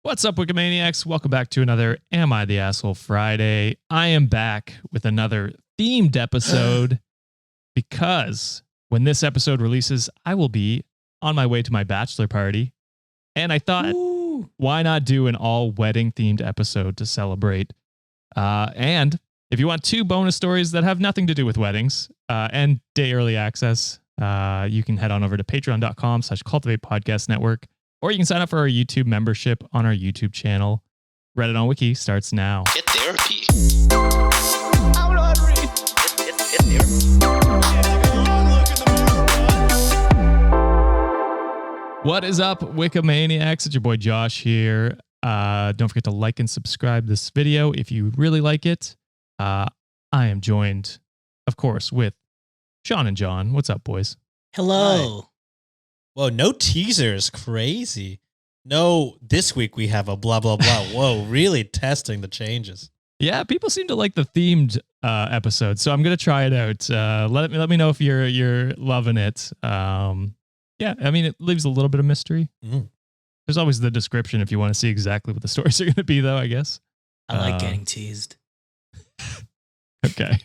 What's up, Wikimaniacs? Welcome back to another Am I the Asshole Friday. I am back with another themed episode because when this episode releases, I will be on my way to my bachelor party. And I thought, why not do an all wedding themed episode to celebrate? And if you want two bonus stories that have nothing to do with weddings and day early access, you can head on over to patreon.com/cultivate podcast network. Or you can sign up for our YouTube membership on our YouTube channel. Reddit on Wiki starts now. Get therapy. I'm not reading. Get therapy. What is up, Wikimaniacs? It's your boy Josh here. Don't forget to like and subscribe this video if you really like it. I am joined, of course, with Sean and John. What's up, boys? Hello. Hi. Whoa, no teasers. Crazy. No, this week we have a blah, blah, blah. Whoa, really testing the changes. Yeah, people seem to like the themed episode, so I'm gonna try it out. Let me know if you're loving it. Yeah, I mean, it leaves a little bit of mystery. Mm. There's always the description if you want to see exactly what the stories are going to be, though, I guess. I like getting teased. Okay.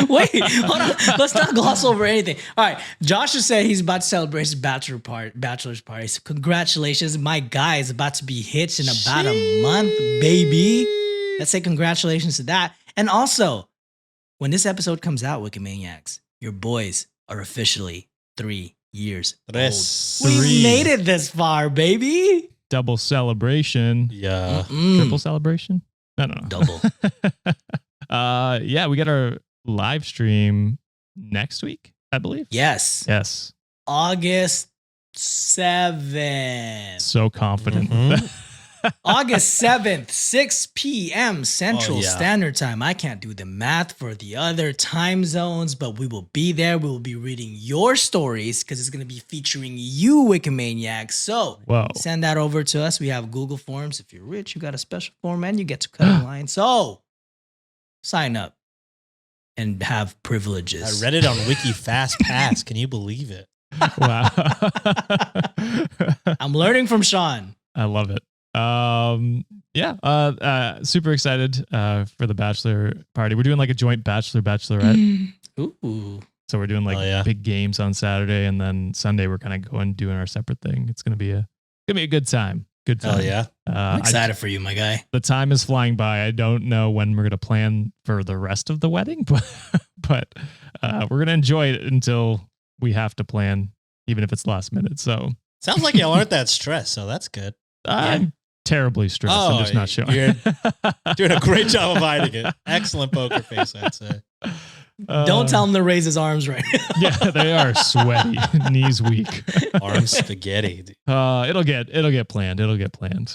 Wait, hold on. Let's not gloss over anything. All right. Josh just said he's about to celebrate his bachelor's party. So congratulations. My guy is about to be hitched in about a month, baby. Let's say congratulations to that. And also, when this episode comes out, Wikimaniacs, your boys are officially 3 years old. We made it this far, baby. Double celebration. Yeah. Triple celebration? No. Double. Yeah, we got our live stream next week, I believe. Yes. Yes. August 7th. So confident. August 7th, 6 p.m. Central Oh, yeah. Standard Time. I can't do the math for the other time zones, but we will be there. We will be reading your stories because it's going to be featuring you, Wikimaniacs. So Whoa. send that over to us. We have Google Forms. If you're rich, you got a special form and you get to cut in line. So sign up and have privileges. I read it on Wiki Fast Pass. Can you believe it? Wow. I'm learning from Sean. I love it. Super excited for the bachelor party. We're doing like a joint bachelorette. Ooh. So we're doing like Oh, yeah. big games on Saturday, and then Sunday we're kind of going doing our separate thing. It's gonna be a good time. Good time. Hell yeah. I'm excited for you, my guy. The time is flying by. I don't know when we're gonna plan for the rest of the wedding, but we're gonna enjoy it until we have to plan, even if it's last minute. So Sounds like y'all aren't that stressed, so that's good. I'm terribly stressed. I'm just not showing. You're doing a great job of hiding it. Excellent poker face, I'd say. Don't tell him to raise his arms right now. Yeah, they are sweaty, knees weak. Arm spaghetti. It'll get planned. It'll get planned.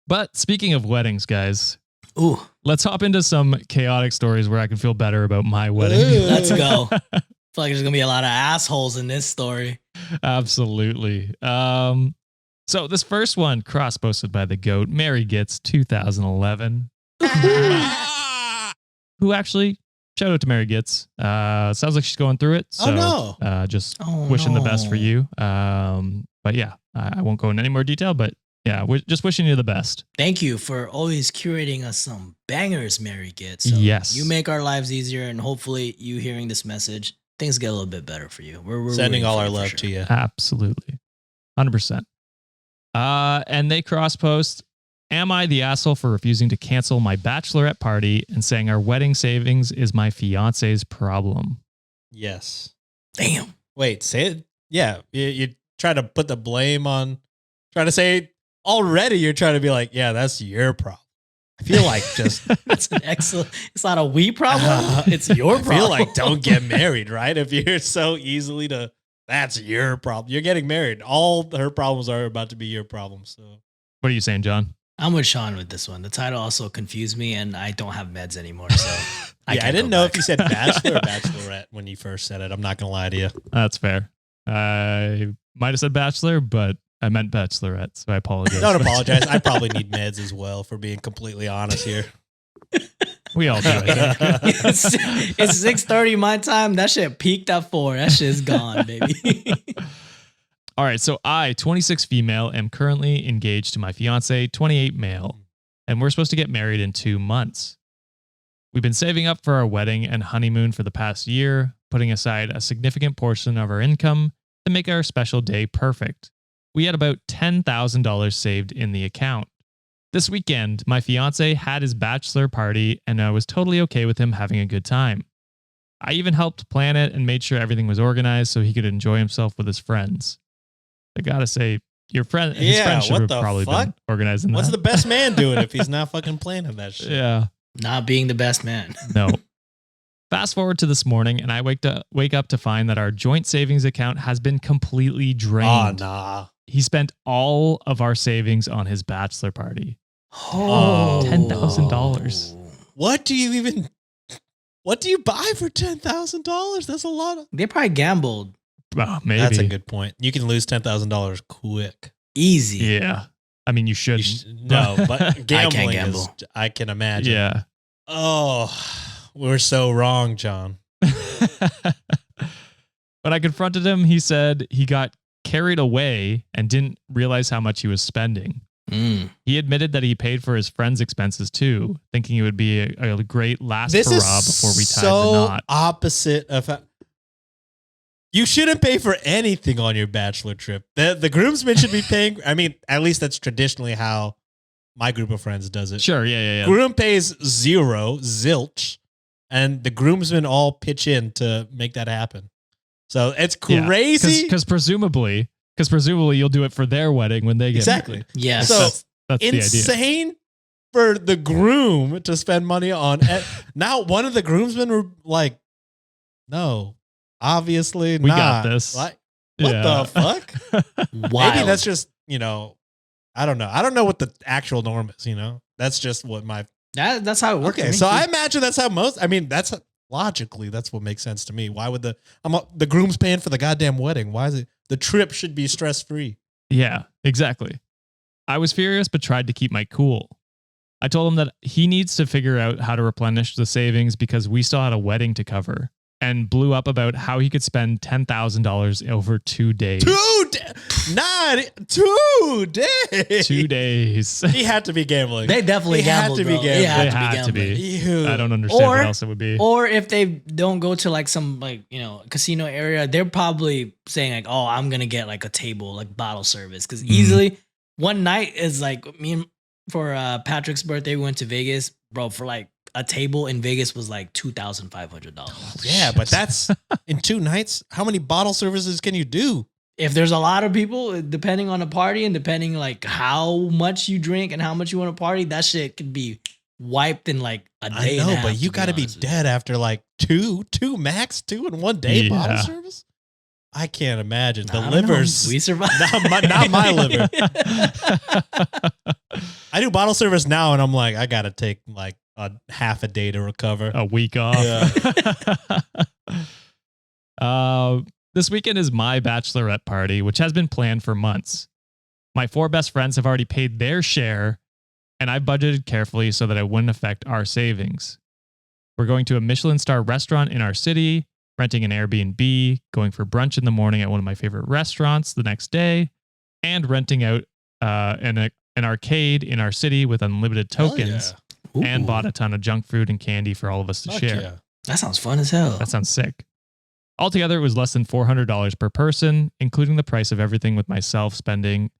But speaking of weddings, guys, Ooh, let's hop into some chaotic stories where I can feel better about my wedding. let's go. I feel like there's gonna be a lot of assholes in this story. Absolutely. So this first one, cross-posted by the GOAT, Mary Gets 2011. Who actually, shout out to Mary Gets. Sounds like she's going through it. So, no. Just wishing the best for you. But yeah, I won't go into any more detail, but yeah, we're just wishing you the best. Thank you for always curating us some bangers, Mary Gets. So Yes. you make our lives easier, and hopefully you hearing this message, things get a little bit better for you. We're Sending rooting all for our you for love sure. to you. Absolutely. 100%. And they cross-post, am I the asshole for refusing to cancel my bachelorette party and saying our wedding savings is my fiance's problem? Yes. Damn. Wait, say it. Yeah. You try to put the blame on, trying to say already you're trying to be like, yeah, that's your problem. I feel like just, That's an excellent. It's not a we problem. It's your problem. I feel like don't get married, right? If you're so easily to, that's your problem. You're getting married. All her problems are about to be your problems. So What are you saying, John? I'm with Sean with this one. The title also confused me, and I don't have meds anymore, so I can't didn't go know back. if you said bachelor or bachelorette when you first said it. I'm not going to lie to you. That's fair. I might have said bachelor, but I meant bachelorette, so I apologize. Don't apologize. I probably need meds as well, for being completely honest here. We all do, I think. It's 6:30 my time. That shit peaked at 4. That shit's gone, baby. All right, so I, 26 female, am currently engaged to my fiance, 28 male, and we're supposed to get married in 2 months. We've been saving up for our wedding and honeymoon for the past year, putting aside a significant portion of our income to make our special day perfect. We had about $10,000 saved in the account. This weekend, my fiance had his bachelor party, and I was totally okay with him having a good time. I even helped plan it and made sure everything was organized so he could enjoy himself with his friends. I gotta say, his friend should what have the probably fuck? been organizing What's that. the best man doing if he's not fucking planning that shit? Yeah. Not being the best man. No. Fast forward to this morning, and I wake up to find that our joint savings account has been completely Oh, drained. nah. He spent all of our savings on his bachelor party. Oh, $10,000. What do you buy for $10,000? That's a lot. They probably gambled Maybe. That's a good point. You can lose $10,000 quick. easy. Yeah. I mean, you shouldn't. No, but gambling gamble. I can imagine. Yeah. Oh, we're so wrong, John. When I confronted him, he said he got carried away and didn't realize how much he was spending. Mm. He admitted that he paid for his friends' expenses too, thinking it would be a great last This hurrah is before we tied so the knot. opposite of. You shouldn't pay for anything on your bachelor trip. The groomsmen should be paying. I mean, at least that's traditionally how my group of friends does it. Sure, yeah. Groom pays zilch, and the groomsmen all pitch in to make that happen. So it's crazy. Because presumably you'll do it for their wedding when they get Exactly. married. Yes. So That's the idea. insane for the groom to spend money on. Now, one of the groomsmen were like, "No, obviously We not. got this." Like, what Yeah. the fuck? Wild. Maybe that's just I don't know. I don't know what the actual norm is. That's just what my. That's how it works. Okay, so I imagine that's how most. I mean, that's logically that's what makes sense to me. Why would the groom's paying for the goddamn wedding? Why is it the trip should be stress free? Yeah, exactly. I was furious, but tried to keep my cool. I told him that he needs to figure out how to replenish the savings because we still had a wedding to cover, and blew up about how he could spend $10,000 over 2 days. 2 days. 2 days. He had to be gambling. They definitely He had gambled. to be bro. gambling. They had They to be had to gambling. be. Ew. I don't understand Or- what else it would be. Or if they don't go to like some casino area, they're probably saying like, "Oh, I'm gonna get like a table, like bottle service." Because easily one night is like for Patrick's birthday, we went to Vegas, bro. For like a table in Vegas was like $2,500. Yeah, but that's in 2 nights. How many bottle services can you do? If there's a lot of people, depending on the party and depending like how much you drink and how much you want to party, that shit could be wiped in like a day. I and a know, half, but you got to be honest with you. dead after like two max, 2 in 1 day Yeah. bottle service. I can't imagine the I don't know. livers. We survived. Not my liver. I do bottle service now, and I'm like, I got to take like a half a day to recover. A week off. This weekend is my bachelorette party, which has been planned for months. My 4 best friends have already paid their share, and I budgeted carefully so that it wouldn't affect our savings. We're going to a Michelin star restaurant in our city, renting an Airbnb, going for brunch in the morning at one of my favorite restaurants the next day, and renting out an arcade in our city with unlimited Hell tokens, Ooh. and bought a ton of junk food and candy for all of us to Fuck share. yeah. That sounds fun as hell. That sounds sick. Altogether, it was less than $400 per person, including the price of everything, with myself spending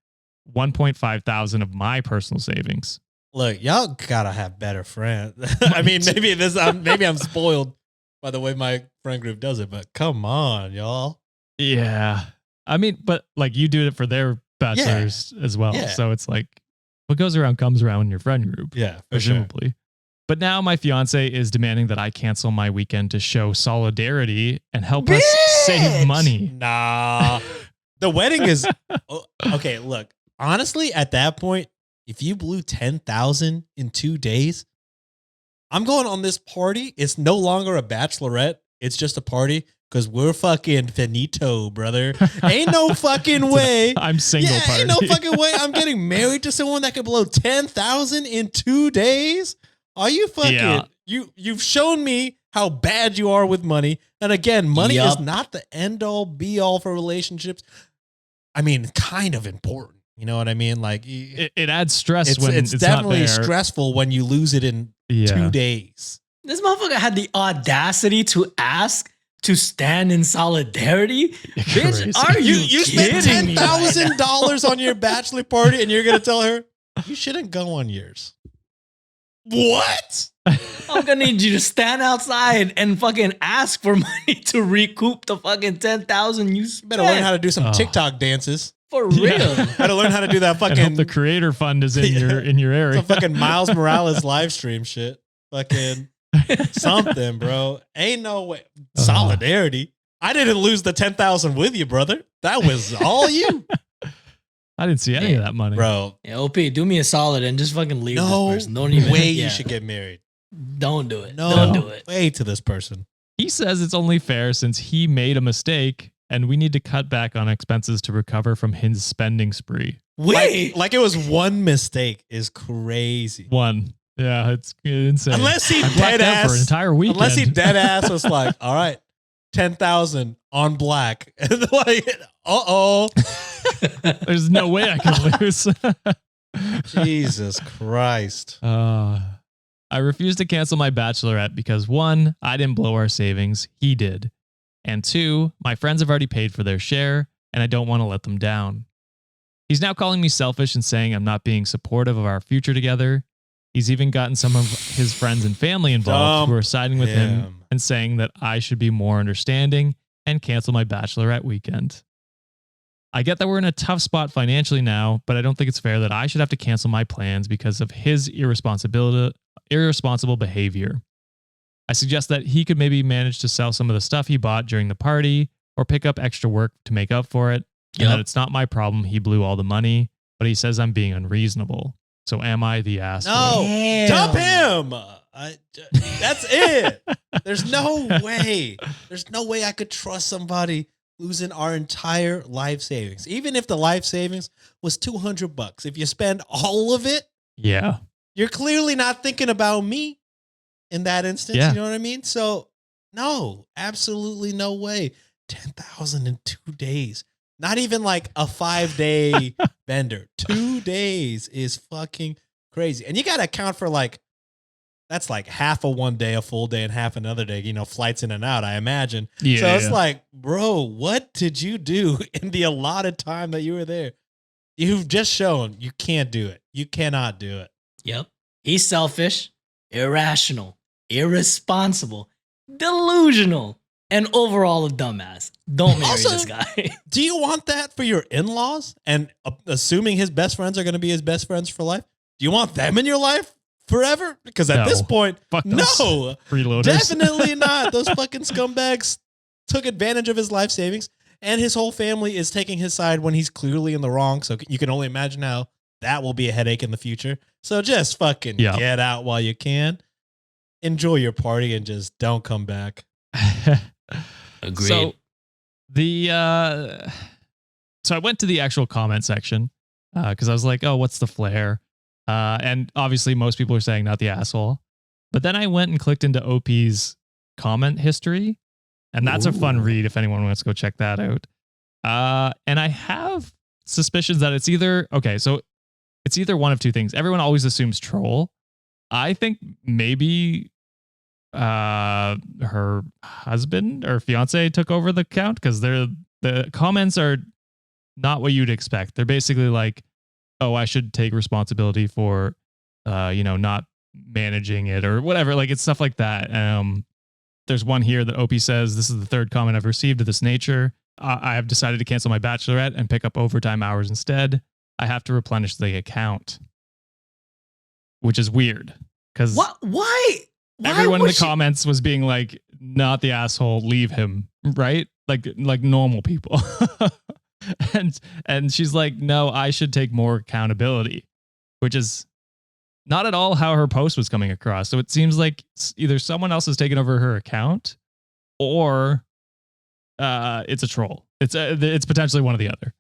$1.5 thousand of my personal savings. Look, y'all gotta have better friends. I mean, maybe I'm spoiled by the way my friend group does it, but come on, y'all. Yeah. I mean, but like you do it for their bachelors as well. Yeah. So it's like what goes around comes around in your friend group, Yeah, for sure. presumably. But now my fiance is demanding that I cancel my weekend to show solidarity and help us save money. Nah, the wedding is okay. Look, honestly, at that point, if you blew 10,000 in 2 days, I'm going on this party. It's no longer a bachelorette. It's just a party because we're fucking finito, brother. Ain't no fucking way. I'm single Yeah, party. ain't no fucking way. I'm getting married to someone that could blow 10,000 in 2 days. Are you fucking? Yeah. You've shown me how bad you are with money. And again, money is Yup. not the end all be all for relationships. I mean, kind of important. You know what I mean? Like It adds stress when it's it's definitely not there. stressful when you lose it in 2 days. This motherfucker had the audacity to ask to stand in solidarity. Crazy. Bitch, are you You spent kidding me right $10,000 on your bachelor party, and you're gonna tell her you shouldn't go on yours. What? I'm gonna need you to stand outside and fucking ask for money to recoup the fucking 10,000 you spent. Better learn how to do some TikTok dances. For real. Better learn how to do that And hope fucking the creator fund is in your area. some fucking Miles Morales live stream shit. Fucking something, bro. Ain't no way. Solidarity. I didn't lose the 10,000 with you, brother. That was all you, I didn't see any of that money. bro. Yeah, OP, do me a solid and just fucking leave No this person. Don't even way yeah. you should get married. Don't do it. No Don't do it. way to this person. He says it's only fair since he made a mistake and we need to cut back on expenses to recover from his spending spree. Wait. Like it was one mistake is crazy. One. Yeah, it's insane. Unless he I blacked dead out for an ass. entire weekend. Unless he dead ass was like, all right, 10,000 on black. And like, There's no way I can lose. Jesus Christ. I refused to cancel my bachelorette because 1, I didn't blow our savings. He did. And 2, my friends have already paid for their share and I don't want to let them down. He's now calling me selfish and saying I'm not being supportive of our future together. He's even gotten some of his friends and family involved who are siding with him and saying that I should be more understanding and cancel my bachelorette weekend. I get that we're in a tough spot financially now, but I don't think it's fair that I should have to cancel my plans because of his irresponsible behavior. I suggest that he could maybe manage to sell some of the stuff he bought during the party or pick up extra work to make up for it. And that it's not my problem he blew all the money, but he says I'm being unreasonable. So am I the asshole? No, dump him. That's it. There's no way. There's no way I could trust somebody losing our entire life savings. Even if the life savings was $200, if you spend all of it, Yeah. you're clearly not thinking about me in that instance. Yeah. You know what I mean? So no, absolutely no way. 10,000 in 2 days. Not even like a 5-day bender. 2 days is fucking crazy. And you got to account for like, that's like half of one day, a full day, and half another day, you know, flights in and out, I imagine. Yeah, So it's like, bro, what did you do in the allotted time that you were there? You've just shown you can't do it. You cannot do it. Yep. He's selfish, irrational, irresponsible, delusional, and overall a dumbass. Don't marry Also, this guy. Do you want that for your in-laws? And assuming his best friends are going to be his best friends for life, do you want them in your life forever? Because at this point, Fuck those no, freeloaders. definitely not. Those fucking scumbags took advantage of his life savings, and his whole family is taking his side when he's clearly in the wrong. So you can only imagine how that will be a headache in the future. So just fucking get out while you can. Enjoy your party and just don't come back. Agreed. So so I went to the actual comment section because I was like, oh, what's the flair? And obviously most people are saying not the asshole. But then I went and clicked into OP's comment history. And that's a fun read if anyone wants to go check that out. And I have suspicions that it's either one of two things. Everyone always assumes troll. I think maybe her husband or fiance took over the account because the comments are not what you'd expect. They're basically like, oh, I should take responsibility for not managing it or whatever. Like it's stuff like that. There's one here that OP says, this is the third comment I've received of this nature. I have decided to cancel my bachelorette and pick up overtime hours instead. I have to replenish the account, which is weird because Why? Everyone in the comments was being like, not the asshole, leave him, right? Like normal people. and she's like, no, I should take more accountability, which is not at all how her post was coming across. So it seems like either someone else has taken over her account or it's a troll. It's potentially one or the other.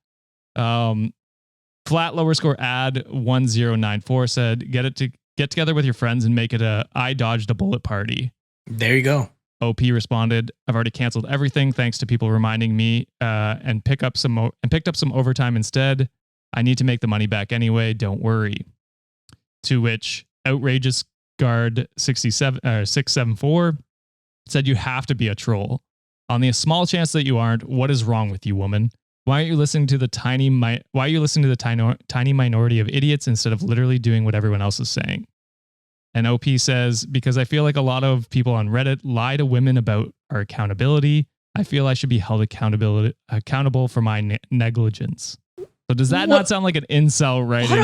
Flat lower score ad 1094 said, get together with your friends and make it I dodged a bullet party. There you go. OP responded, "I've already canceled everything thanks to people reminding me and picked up some overtime instead. I need to make the money back anyway. Don't worry." To which outrageous guard 674 said, "You have to be a troll. On the small chance that you aren't, what is wrong with you, woman? Why are you listening to the tiny minority of idiots instead of literally doing what everyone else is saying?" And OP says, "Because I feel like a lot of people on Reddit lie to women about our accountability. I feel I should be held accountable for my negligence." So does that not sound like an incel writing?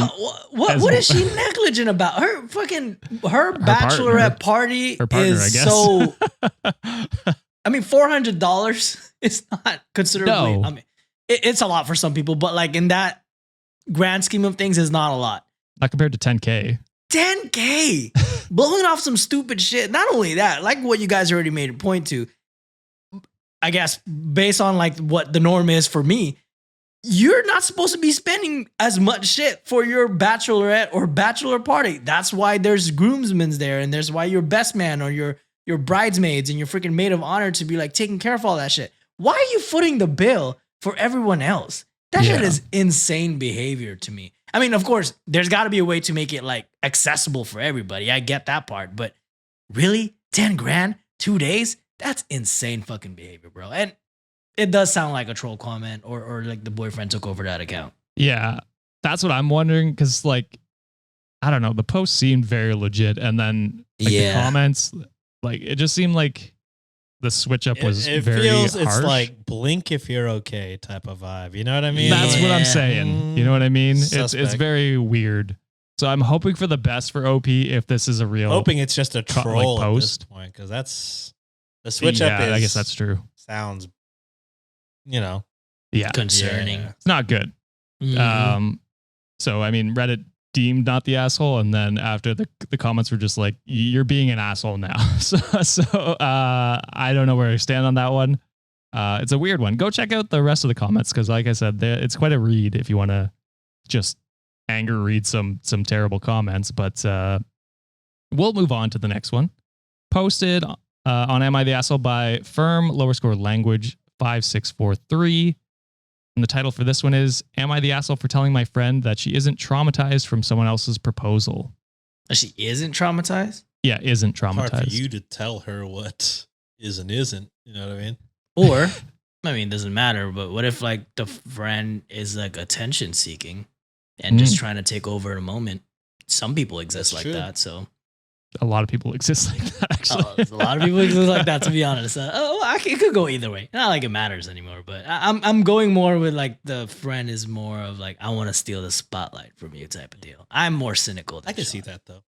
What is she negligent about? Her bachelorette party her partner, is I guess. so. I mean, $400 is not considerably. No. I mean, it's a lot for some people, but like in that grand scheme of things, is not a lot. Not compared to 10K. 10K blowing off some stupid shit. Not only that, like what you guys already made a point to, I guess based on like what the norm is for me, you're not supposed to be spending as much shit for your bachelorette or bachelor party. That's why there's groomsmen there, and there's why your best man or your bridesmaids and your freaking maid of honor to be like taking care of all that shit. Why are you footing the bill for everyone else? That shit is insane behavior to me. I mean, of course, there's got to be a way to make it like accessible for everybody. I get that part, but really, 10 grand, 2 days? That's insane fucking behavior, bro. And it does sound like a troll comment or like the boyfriend took over that account. Yeah, that's what I'm wondering. Because like, I don't know, the post seemed very legit, and then like the comments, like it just seemed like the switch up was it very feels harsh. It's like blink if you're okay type of vibe. You know what I mean? That's what I'm saying. You know what I mean? It's Suspect. very weird. So I'm hoping for the best for OP if this is a real Hoping it's just a troll like, at this post. point, because that's the switch up. I guess that's true. Sounds, Concerning. Yeah. It's not good. Mhm. So I mean, Reddit deemed not the asshole, and then after the comments were just like, "You're being an asshole now." So I don't know where I stand on that one. It's a weird one. Go check out the rest of the comments because, like I said, it's quite a read if you want to just anger read some terrible comments. But we'll move on to the next one. Posted on Am I the Asshole by Firm _ Language 5643. And the title for this one is, "Am I the asshole for telling my friend that she isn't traumatized from someone else's proposal?" She isn't traumatized? Yeah, isn't Hard for traumatized. you to tell her what is and isn't. You know what I mean? Or, I mean, it doesn't matter, but what if like the friend is like attention seeking and just trying to take over a moment? Some people exist That's like true. that, so. A lot of people exist like that, actually. A lot of people exist like that, to be honest. It could go either way. Not like it matters anymore, but I'm going more with like the friend is more of like, I want to steal the spotlight from you type of deal. I'm more cynical. I can see that though.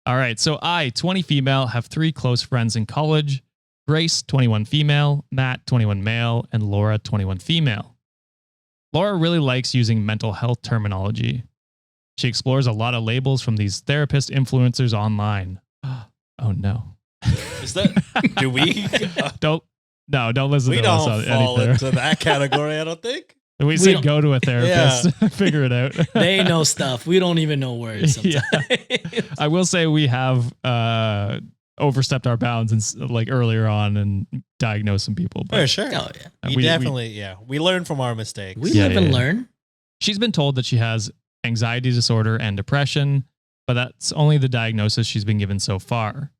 All right. So I, 20 female, have 3 close friends in college. Grace, 21 female, Matt, 21 male, and Laura, 21 female. Laura really likes using mental health terminology. She explores a lot of labels from these therapist influencers online. Oh no. Is that, do we? Don't listen We to us don't on fall any into that category, I don't think. We say don't- go to a therapist, figure it out. They know stuff. We don't even know words sometimes. I will say we have overstepped our bounds and like earlier on and diagnosed some people. But For sure. Oh, yeah. We definitely, we learn from our mistakes. We Yeah, live and yeah. learn. she's been told that she has anxiety disorder and depression, but that's only the diagnosis she's been given so far.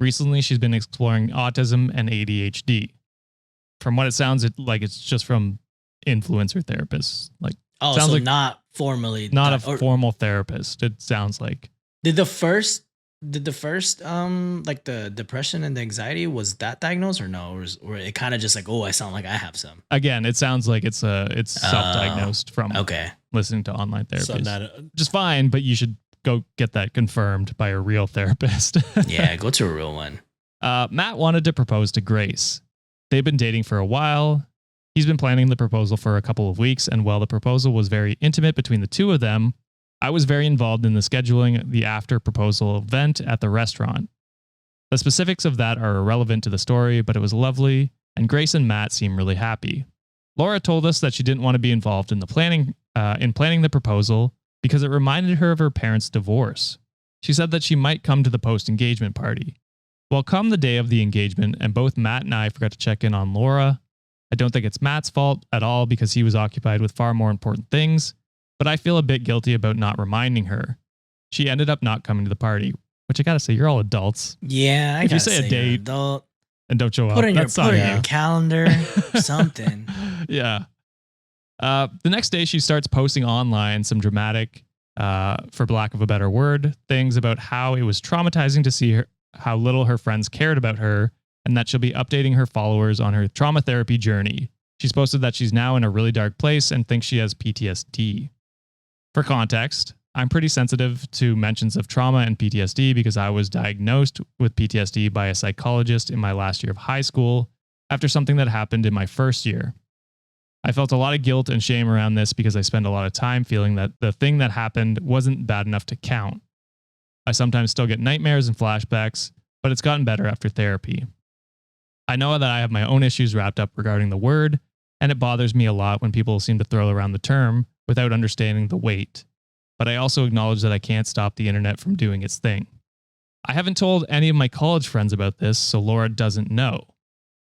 Recently, she's been exploring autism and ADHD. From what it sounds like, it's just from influencer therapists. Like, Oh, sounds so like not formally. not a or formal therapist. It sounds like. Did the first like the depression and the anxiety, was that diagnosed or no? Or it kind of just like, oh, I sound like I have some. Again, it sounds like it's self-diagnosed from Okay. listening to online therapists. So not, Just fine, but you should go get that confirmed by a real therapist. Yeah, go to a real one. Matt wanted to propose to Grace. They've been dating for a while. He's been planning the proposal for a couple of weeks, and while the proposal was very intimate between the two of them, I was very involved in the scheduling the after proposal event at the restaurant. The specifics of that are irrelevant to the story, but it was lovely, and Grace and Matt seem really happy. Laura told us that she didn't want to be involved in the planning the proposal because it reminded her of her parents' divorce. She said that she might come to the post-engagement party. Well, come the day of the engagement, and both Matt and I forgot to check in on Laura. I don't think it's Matt's fault at all because he was occupied with far more important things, but I feel a bit guilty about not reminding her. She ended up not coming to the party, which I gotta say, you're all adults. Yeah, I If you gotta say a you're date, an adult. and don't show Put up. in your That's not put in you. your calendar, something. Yeah. The next day, she starts posting online some dramatic, for lack of a better word, things about how it was traumatizing to see her, how little her friends cared about her, and that she'll be updating her followers on her trauma therapy journey. She's posted that she's now in a really dark place and thinks she has PTSD. For context, I'm pretty sensitive to mentions of trauma and PTSD because I was diagnosed with PTSD by a psychologist in my last year of high school after something that happened in my first year. I felt a lot of guilt and shame around this because I spent a lot of time feeling that the thing that happened wasn't bad enough to count. I sometimes still get nightmares and flashbacks, but it's gotten better after therapy. I know that I have my own issues wrapped up regarding the word, and it bothers me a lot when people seem to throw around the term without understanding the weight. But I also acknowledge that I can't stop the internet from doing its thing. I haven't told any of my college friends about this, so Laura doesn't know.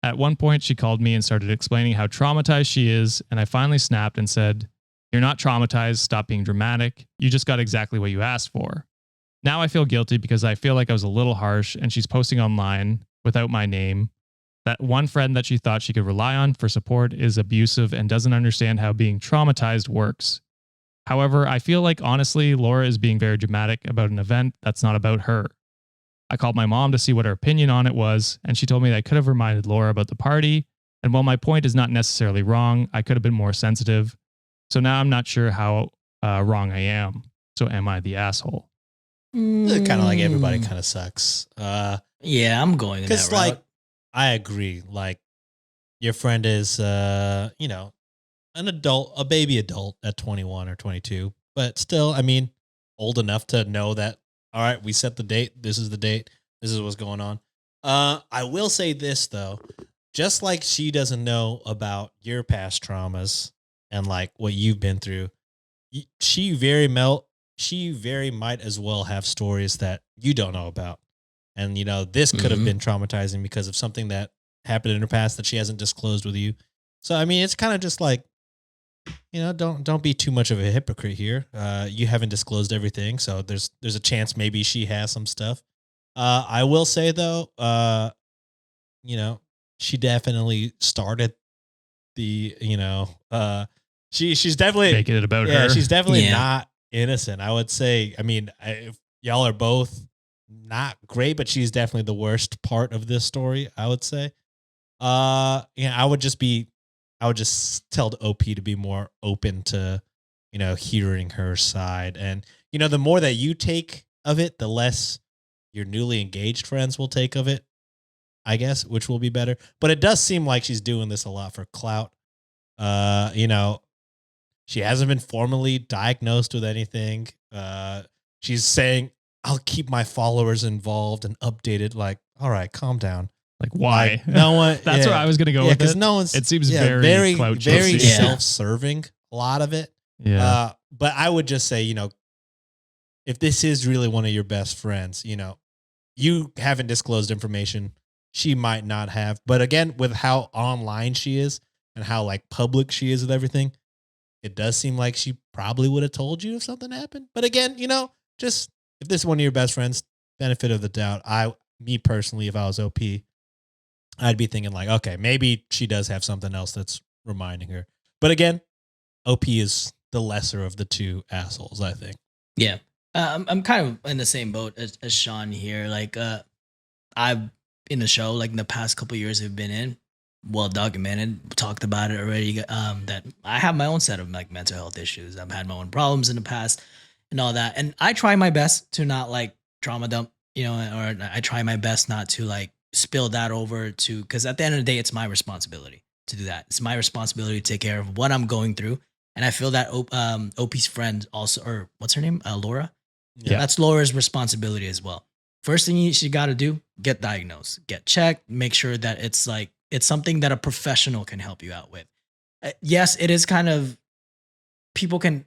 At one point, she called me and started explaining how traumatized she is, and I finally snapped and said, "You're not traumatized, stop being dramatic. You just got exactly what you asked for." Now I feel guilty because I feel like I was a little harsh, and she's posting online, without my name, that one friend that she thought she could rely on for support is abusive and doesn't understand how being traumatized works. However, I feel like honestly, Laura is being very dramatic about an event that's not about her. I called my mom to see what her opinion on it was, and she told me that I could have reminded Laura about the party, and while my point is not necessarily wrong, I could have been more sensitive. So now I'm not sure how wrong I am. So am I the asshole? Kind of like everybody kind of sucks. Yeah, I'm going in that Because, route. like, I agree. Like, your friend is, an adult, a baby adult at 21 or 22, but still, I mean, old enough to know that, all right, we set the date. This is the date. This is what's going on. I will say this, though. Just like she doesn't know about your past traumas and, like, what you've been through, she very might as well have stories that you don't know about. And, this could have been traumatizing because of something that happened in her past that she hasn't disclosed with you. So, I mean, it's kind of just like, don't be too much of a hypocrite here. You haven't disclosed everything, so there's a chance maybe she has some stuff. I will say though, she definitely started the, she's definitely Making it about her. she's definitely Yeah. not innocent. I would say. I mean, if y'all are both not great, but she's definitely the worst part of this story, I would say. I would just tell the OP to be more open to, hearing her side. And, the more that you take of it, the less your newly engaged friends will take of it, I guess, which will be better. But it does seem like she's doing this a lot for clout. She hasn't been formally diagnosed with anything. She's saying, I'll keep my followers involved and updated. Like, all right, calm down. Like, why? Like, no one. That's where I was going to go with because it. no one's. It seems very, very clout very chasing. Yeah. self-serving. A lot of it. Yeah. But I would just say, if this is really one of your best friends, you haven't disclosed information she might not have. But again, with how online she is and how like public she is with everything, it does seem like she probably would have told you if something happened. But again, just if this is one of your best friends, benefit of the doubt. Me personally, if I was OP, I'd be thinking like, okay, maybe she does have something else that's reminding her. But again, OP is the lesser of the two assholes, I think. Yeah. I'm kind of in the same boat as Sean here. Like, I've in the show, like in the past couple years I've been in, well documented, talked about it already. That I have my own set of like mental health issues. I've had my own problems in the past and all that. And I try my best to not like trauma dump, or I try my best not to like spill that over to, because at the end of the day, it's my responsibility to do that. It's my responsibility to take care of what I'm going through. And I feel that OP's friend also, or what's her name? Laura. Yeah. That's Laura's responsibility as well. First thing she got to do, get diagnosed, get checked, make sure that it's something that a professional can help you out with. Yes, it is kind of, people can,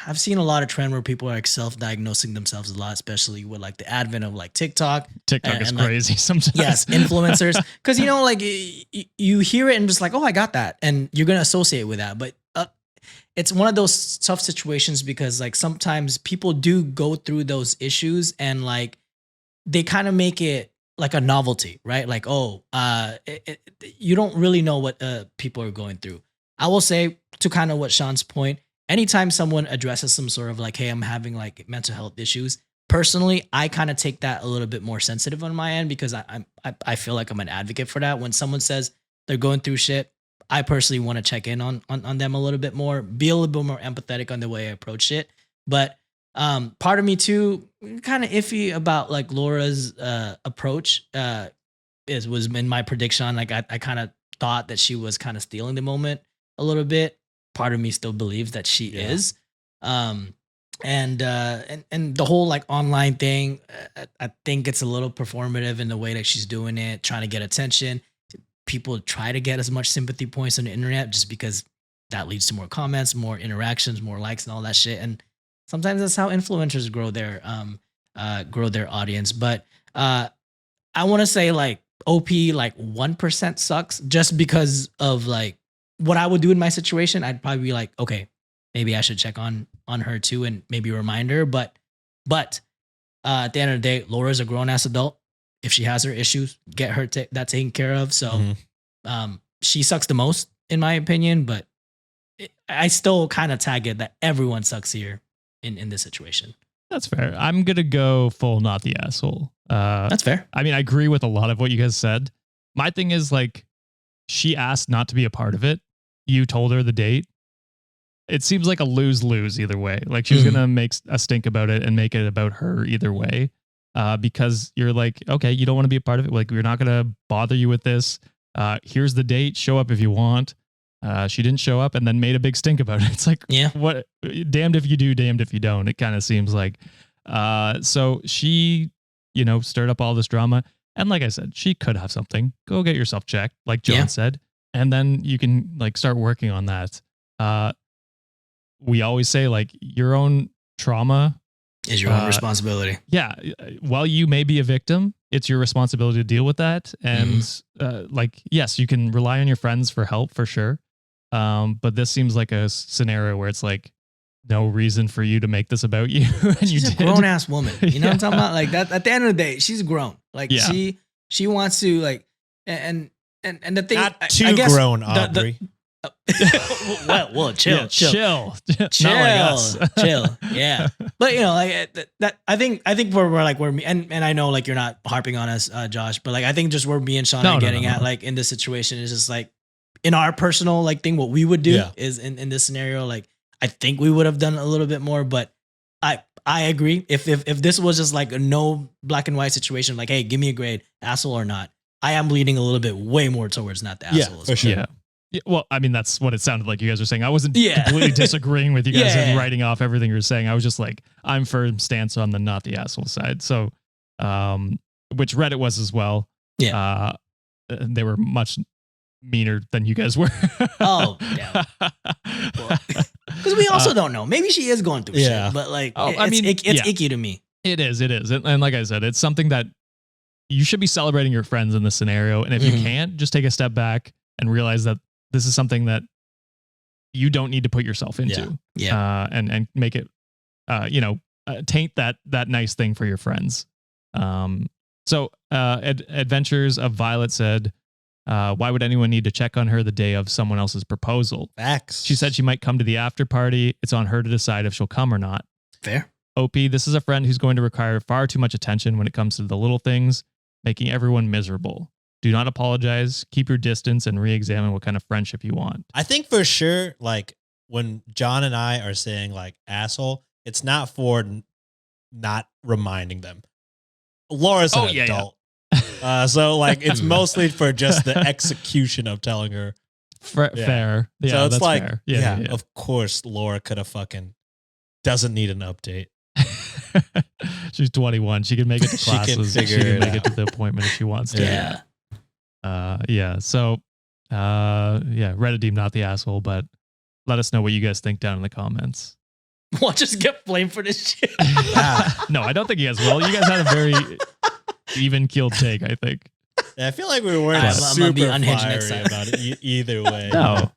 I've seen a lot of trend where people are like self-diagnosing themselves a lot, especially with like the advent of like TikTok. TikTok is and, like, crazy sometimes. Yes, influencers. Because, you know, like you hear it and just like, oh, I got that. And you're going to associate with that. But it's one of those tough situations because like sometimes people do go through those issues and like they kind of make it like a novelty, right? Like, oh, you don't really know what people are going through. I will say to kind of what Sean's point, anytime someone addresses some sort of like, hey, I'm having like mental health issues, personally, I kind of take that a little bit more sensitive on my end because I feel like I'm an advocate for that. When someone says they're going through shit, I personally want to check in on them a little bit more, be a little bit more empathetic on the way I approach it. But part of me too, kind of iffy about like Laura's approach. Was in my prediction. Like I kind of thought that she was kind of stealing the moment a little bit. Part of me still believes that she is. And the whole like online thing, I think it's a little performative in the way that she's doing it, trying to get attention. People try to get as much sympathy points on the internet just because that leads to more comments, more interactions, more likes, and all that shit. And sometimes that's how influencers grow their audience. But I want to say like OP like 1% sucks just because of like what I would do in my situation. I'd probably be like, okay, maybe I should check on her too and maybe remind her. But at the end of the day, Laura's a grown ass adult. If she has her issues, get her that taken care of. So she sucks the most in my opinion, but I still kind of tag it that everyone sucks here in this situation. That's fair. I'm going to go full not the asshole. That's fair. I mean, I agree with a lot of what you guys said. My thing is like, she asked not to be a part of it. You told her the date. It seems like a lose-lose either way. Like she's going to make a stink about it and make it about her either way. Because you're like, okay, you don't want to be a part of it. Like, we're not going to bother you with this. Here's the date. Show up if you want. She didn't show up and then made a big stink about it. It's like, what? Damned if you do, damned if you don't. It kind of seems like. So she, stirred up all this drama. And like I said, she could have something. Go get yourself checked, like John said. And then you can like start working on that. We always say like your own trauma is your own responsibility. Yeah. While you may be a victim, it's your responsibility to deal with that. And like, yes, you can rely on your friends for help for sure. But this seems like a scenario where it's like no reason for you to make this about you. And she's a grown ass woman. You know what I'm talking about? Like that at the end of the day, she's grown. Like she wants to like and the thing not too grown, Aubrey. Well, chill. Not like us. chill. Yeah, but like that. I think we're me and I know like you're not harping on us, Josh, but like I think just where me and Sean are getting at like in this situation is just like in our personal like thing. What we would do is in this scenario, like I think we would have done a little bit more, but I agree. If this was just like a no black and white situation, like hey, give me a grade, asshole or not, I am leaning a little bit way more towards not the asshole. For sure. Yeah. Yeah, well, I mean, that's what it sounded like you guys were saying. I wasn't completely disagreeing with you guys and writing off everything you're saying. I was just like, I'm firm stance on the not the asshole side. So, which Reddit was as well. Yeah. They were much meaner than you guys were. Oh, yeah. Because we also don't know. Maybe she is going through shit, but like, it's icky to me. It is. And like I said, it's something that you should be celebrating your friends in this scenario. And if you can't, just take a step back and realize that this is something that you don't need to put yourself into. And make it, taint that nice thing for your friends. So Adventures of Violet said, why would anyone need to check on her the day of someone else's proposal? Facts. She said she might come to the after party. It's on her to decide if she'll come or not. Fair. OP, this is a friend who's going to require far too much attention when it comes to the little things, making everyone miserable. Do not apologize. Keep your distance and re-examine what kind of friendship you want. I think for sure, like when John and I are saying like asshole, it's not for not reminding them. Laura's an adult. Yeah. So like it's mostly for just the execution of telling her. Fair. Yeah, so it's that's like, fair. Yeah. Of course, Laura could have fucking doesn't need an update. She's 21. She can make it to classes. She can make it to the appointment if she wants to. Yeah. So, Reddit deemed not the asshole, but let us know what you guys think down in the comments. Watch us get flamed for this shit. No, I don't think you guys will. You guys had a very even keeled take, I think. Yeah, I feel like we weren't I'm gonna be super unhinged fiery next time. about it either way. No.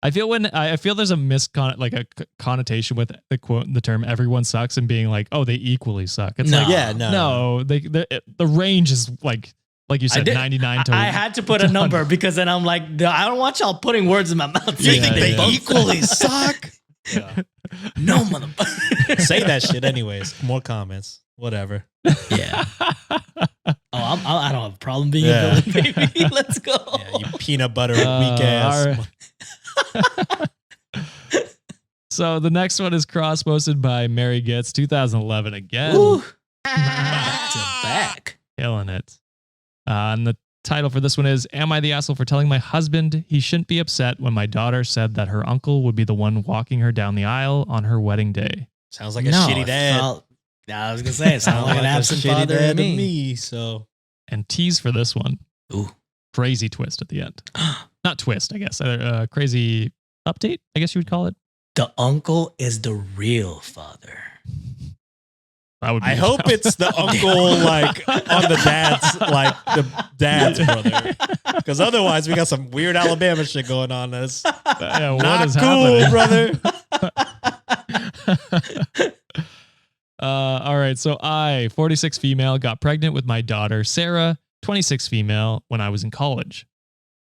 I feel there's a connotation with the quote, the term "everyone sucks" and being like, oh, they equally suck. It's No. like, Yeah, no. the range is like you said, 99 to. I had to put a number because then I'm like, I don't want y'all putting words in my mouth. You Yeah, think they yeah. equally suck? Yeah. No, motherfucker. Say that shit anyways. More comments. Whatever. Yeah. I don't have a problem being Yeah. a villain, baby. Let's go. Yeah, you peanut butter weak ass. So the next one is cross-posted by Mary Getz 2011 again. Ooh. Back to back. Killing it. And the title for this one is, Am I the asshole for telling my husband he shouldn't be upset when my daughter said that her uncle would be the one walking her down the aisle on her wedding day? Sounds like a shitty dad. I was going to say, it sounds like an absent shitty father dad to to me. me. So And tease for this one. Ooh. Crazy twist at the end. Not twist, I guess. Crazy update, I guess you would call it. The uncle is the real father. That would be I hope it's the uncle like on the dad's brother. Because otherwise we got some weird Alabama shit going on. That's what not is cool, happening? brother. All right. So I, 46 female, got pregnant with my daughter, Sarah, 26 female, when I was in college.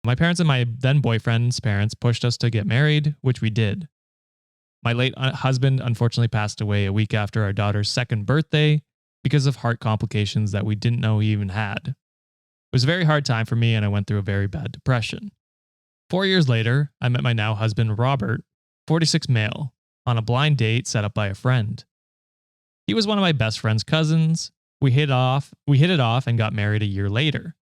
My parents and my then boyfriend's parents pushed us to get married, which we did. My late husband unfortunately passed away a week after our daughter's second birthday because of heart complications that we didn't know he even had. It was a very hard time for me and I went through a very bad depression. 4 years later, I met my now husband, Robert, 46 male, on a blind date set up by a friend. He was one of my best friend's cousins. We hit it off and got married a year later.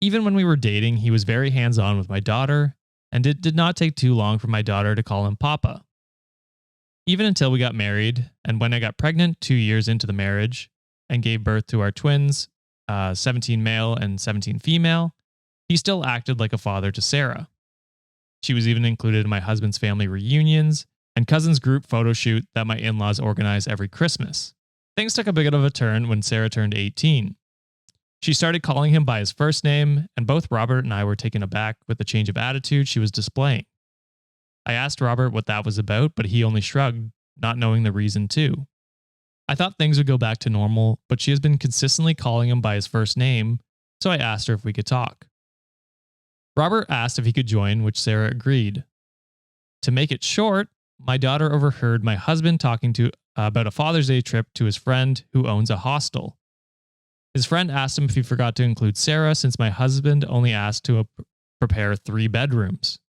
Even when we were dating, he was very hands-on with my daughter, and it did not take too long for my daughter to call him Papa. Even until we got married, and when I got pregnant 2 years into the marriage and gave birth to our twins, 17 male and 17 female, he still acted like a father to Sarah. She was even included in my husband's family reunions and cousins group photo shoot that my in-laws organize every Christmas. Things took a bit of a turn when Sarah turned 18. She started calling him by his first name, and both Robert and I were taken aback with the change of attitude she was displaying. I asked Robert what that was about, but he only shrugged, not knowing the reason too. I thought things would go back to normal, but she has been consistently calling him by his first name, so I asked her if we could talk. Robert asked if he could join, which Sarah agreed. To make it short, my daughter overheard my husband talking about a Father's Day trip to his friend who owns a hostel. His friend asked him if he forgot to include Sarah since my husband only asked to prepare 3 bedrooms.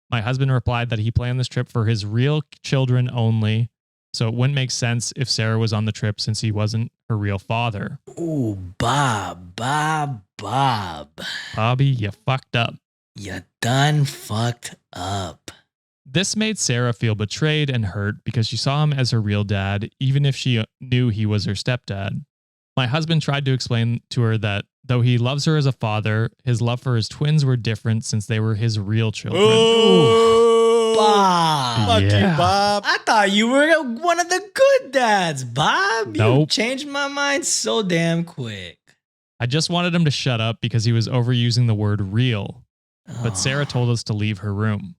My husband replied that he planned this trip for his real children only, so it wouldn't make sense if Sarah was on the trip since he wasn't her real father. Ooh, Bob. Bobby, you fucked up. You done fucked up. This made Sarah feel betrayed and hurt because she saw him as her real dad, even if she knew he was her stepdad. My husband tried to explain to her that though he loves her as a father, his love for his twins were different since they were his real children. Ooh, Bob. fuck Yeah. you, Bob. I thought you were one of the good dads, Bob. You Nope. changed my mind so damn quick. I just wanted him to shut up because he was overusing the word real, but Oh. Sarah told us to leave her room.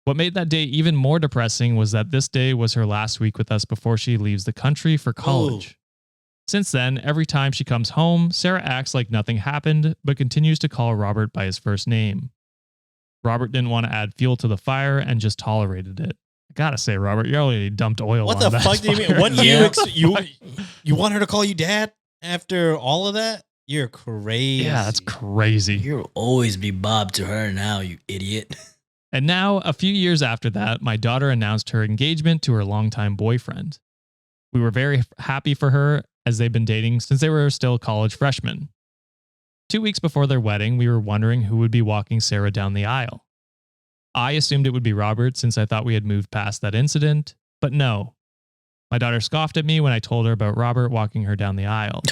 What made that day even more depressing was that this day was her last week with us before she leaves the country for college. Since then, every time she comes home, Sarah acts like nothing happened, but continues to call Robert by his first name. Robert didn't want to add fuel to the fire and just tolerated it. I gotta say, Robert, you already dumped oil What on the that fuck do you mean? fire. What do Yeah. you want her to call you dad after all of that? You're crazy. Yeah, that's crazy. You'll always be Bob to her now, you idiot. And now, a few years after that, my daughter announced her engagement to her longtime boyfriend. We were very happy for her as they've been dating since they were still college freshmen. 2 weeks before their wedding, we were wondering who would be walking Sarah down the aisle. I assumed it would be Robert since I thought we had moved past that incident, but no. My daughter scoffed at me when I told her about Robert walking her down the aisle.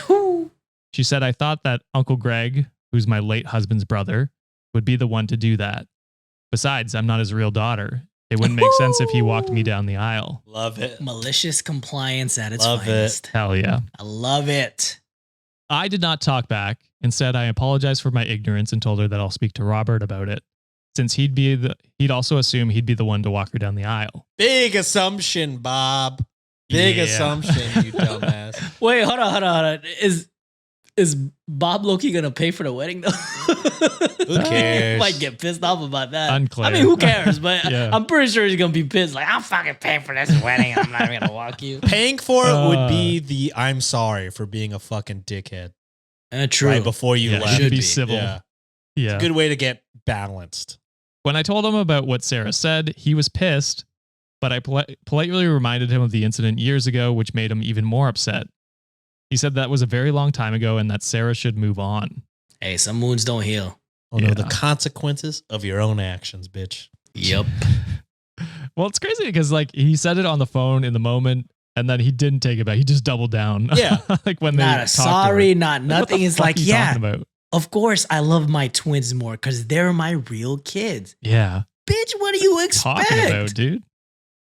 She said I thought that Uncle Greg, who's my late husband's brother, would be the one to do that. Besides, I'm not his real daughter. It wouldn't make sense if he walked me down the aisle. Love it. Malicious compliance at its Love it. finest. Hell yeah. I love it. I did not talk back. Instead, I apologized for my ignorance and told her that I'll speak to Robert about it, since he'd also assume he'd be the one to walk her down the aisle. Big assumption, Bob. Big Yeah. assumption, you dumbass. Wait, hold on. Is Bob Loki gonna pay for the wedding though? Who cares? Might get pissed off about that. Unclear. I mean, who cares? But Yeah. I'm pretty sure he's gonna be pissed. Like, I'm fucking paying for this wedding. I'm not even gonna walk you. Paying for it would be the I'm sorry for being a fucking dickhead. True. Right before you Yeah, left. should be be. civil. Yeah. Yeah. Good way to get balanced. When I told him about what Sarah said, he was pissed, but I politely reminded him of the incident years ago, which made him even more upset. He said that was a very long time ago and that Sarah should move on. Hey, some wounds don't heal. Oh no, Yeah. the consequences of your own actions, bitch. Yep. Well, it's crazy because like he said it on the phone in the moment and then he didn't take it back. He just doubled down. Yeah. Like when they Not a talked to her. sorry, not Like, what nothing. the It's fuck like, are you yeah, talking about? of course I love my twins more because they're my real kids. Yeah. Bitch, what do you expect? Talking about, dude.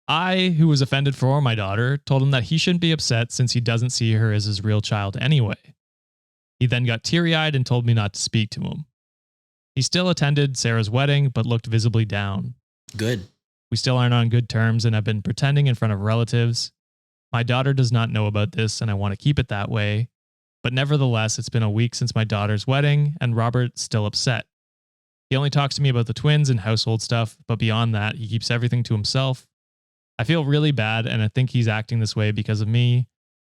I, who was offended for my daughter, told him that he shouldn't be upset since he doesn't see her as his real child anyway. He then got teary-eyed and told me not to speak to him. He still attended Sarah's wedding, but looked visibly down. Good. We still aren't on good terms and have been pretending in front of relatives. My daughter does not know about this, and I want to keep it that way. But nevertheless, it's been a week since my daughter's wedding, and Robert's still upset. He only talks to me about the twins and household stuff, but beyond that, he keeps everything to himself. I feel really bad, and I think he's acting this way because of me.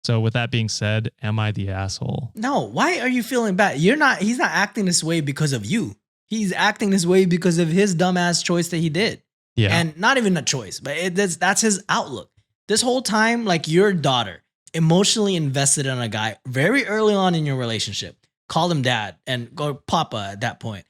So with that being said, am I the asshole? No, why are you feeling bad? He's not acting this way because of you. He's acting this way because of his dumbass choice that he did. Yeah. And not even a choice, but that's his outlook. This whole time, like your daughter emotionally invested in a guy very early on in your relationship, called him dad and go papa at that point.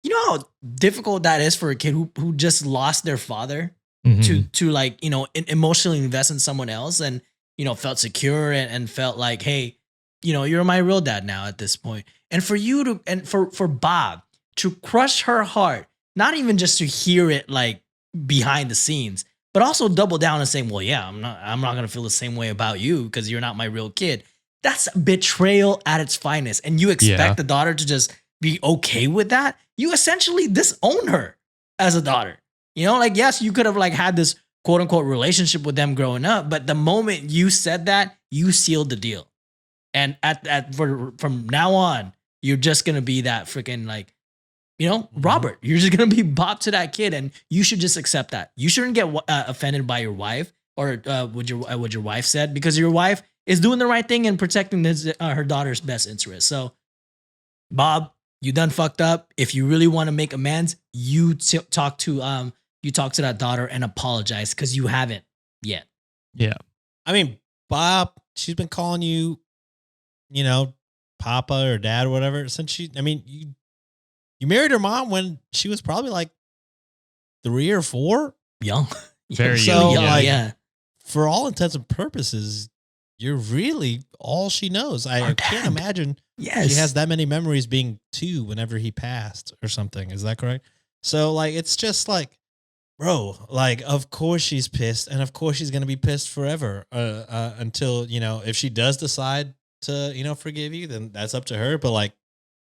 You know how difficult that is for a kid who just lost their father Mhm. to like, you know, emotionally invest in someone else and, you know, felt secure and felt like, hey, you know, you're my real dad now at this point. And for you to, and for Bob to crush her heart, not even just to hear it like behind the scenes, but also double down and saying, well, yeah, I'm not going to feel the same way about you because you're not my real kid. That's betrayal at its finest. And you expect Yeah. the daughter to just be okay with that? You essentially disown her as a daughter. You know, like, yes, you could have like had this quote unquote relationship with them growing up, but the moment you said that, you sealed the deal. And from now on, you're just going to be that freaking like, you know, Robert, you're just going to be Bob to that kid. And you should just accept that. You shouldn't get offended by your wife or what your wife said, because your wife is doing the right thing and protecting her daughter's best interest. So, Bob, you done fucked up. If you really want to make amends, you talk to that daughter and apologize, because you haven't yet. Yeah. I mean, Bob, she's been calling you, you know, Papa or Dad or whatever since you married her mom when she was probably like 3 or 4. Young. Very So, young. like, yeah. For all intents and purposes, you're really all she knows. I Our can't dad. imagine Yes. she has that many memories being 2 whenever he passed or something. Is that correct? So, like, it's just like, bro, like, of course she's pissed, and of course she's gonna be pissed forever until, you know, if she does decide to, you know, forgive you, then that's up to her. But like,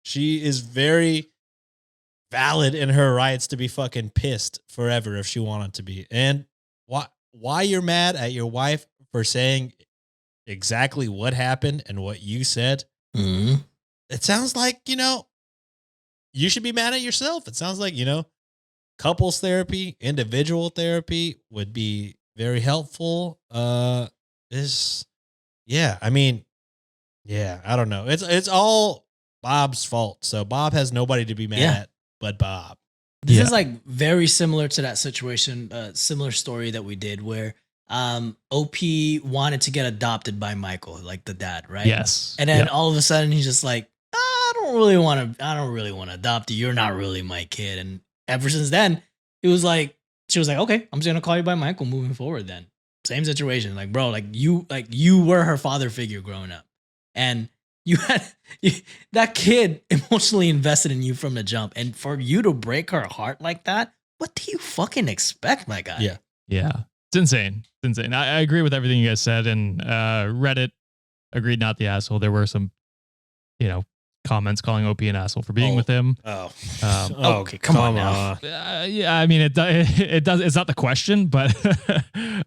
she is very valid in her rights to be fucking pissed forever if she wanted to be. And why you're mad at your wife for saying exactly what happened and what you said? Mhm. It sounds like, you know, you should be mad at yourself. It sounds like, you know, couples therapy, individual therapy would be very helpful. I mean, yeah, I don't know. It's all Bob's fault. So Bob has nobody to be mad Yeah. at but Bob. This Yeah. is like very similar to that situation, similar story that we did where OP wanted to get adopted by Michael, like the dad, right? Yes. And then Yeah. all of a sudden he's just like, I don't really want to adopt you. You're not really my kid. And ever since then, she was like, okay, I'm just gonna call you by Michael moving forward then. Same situation. Like, bro, like you were her father figure growing up. And you had that kid emotionally invested in you from the jump. And for you to break her heart like that, What do you fucking expect, my guy? Yeah. Yeah. It's insane. It's insane. I agree with everything you guys said. And Reddit agreed not the asshole. There were some, comments calling OP an asshole for being with him. Oh. Okay, come on now. Yeah, I mean, it does. It's not the question, but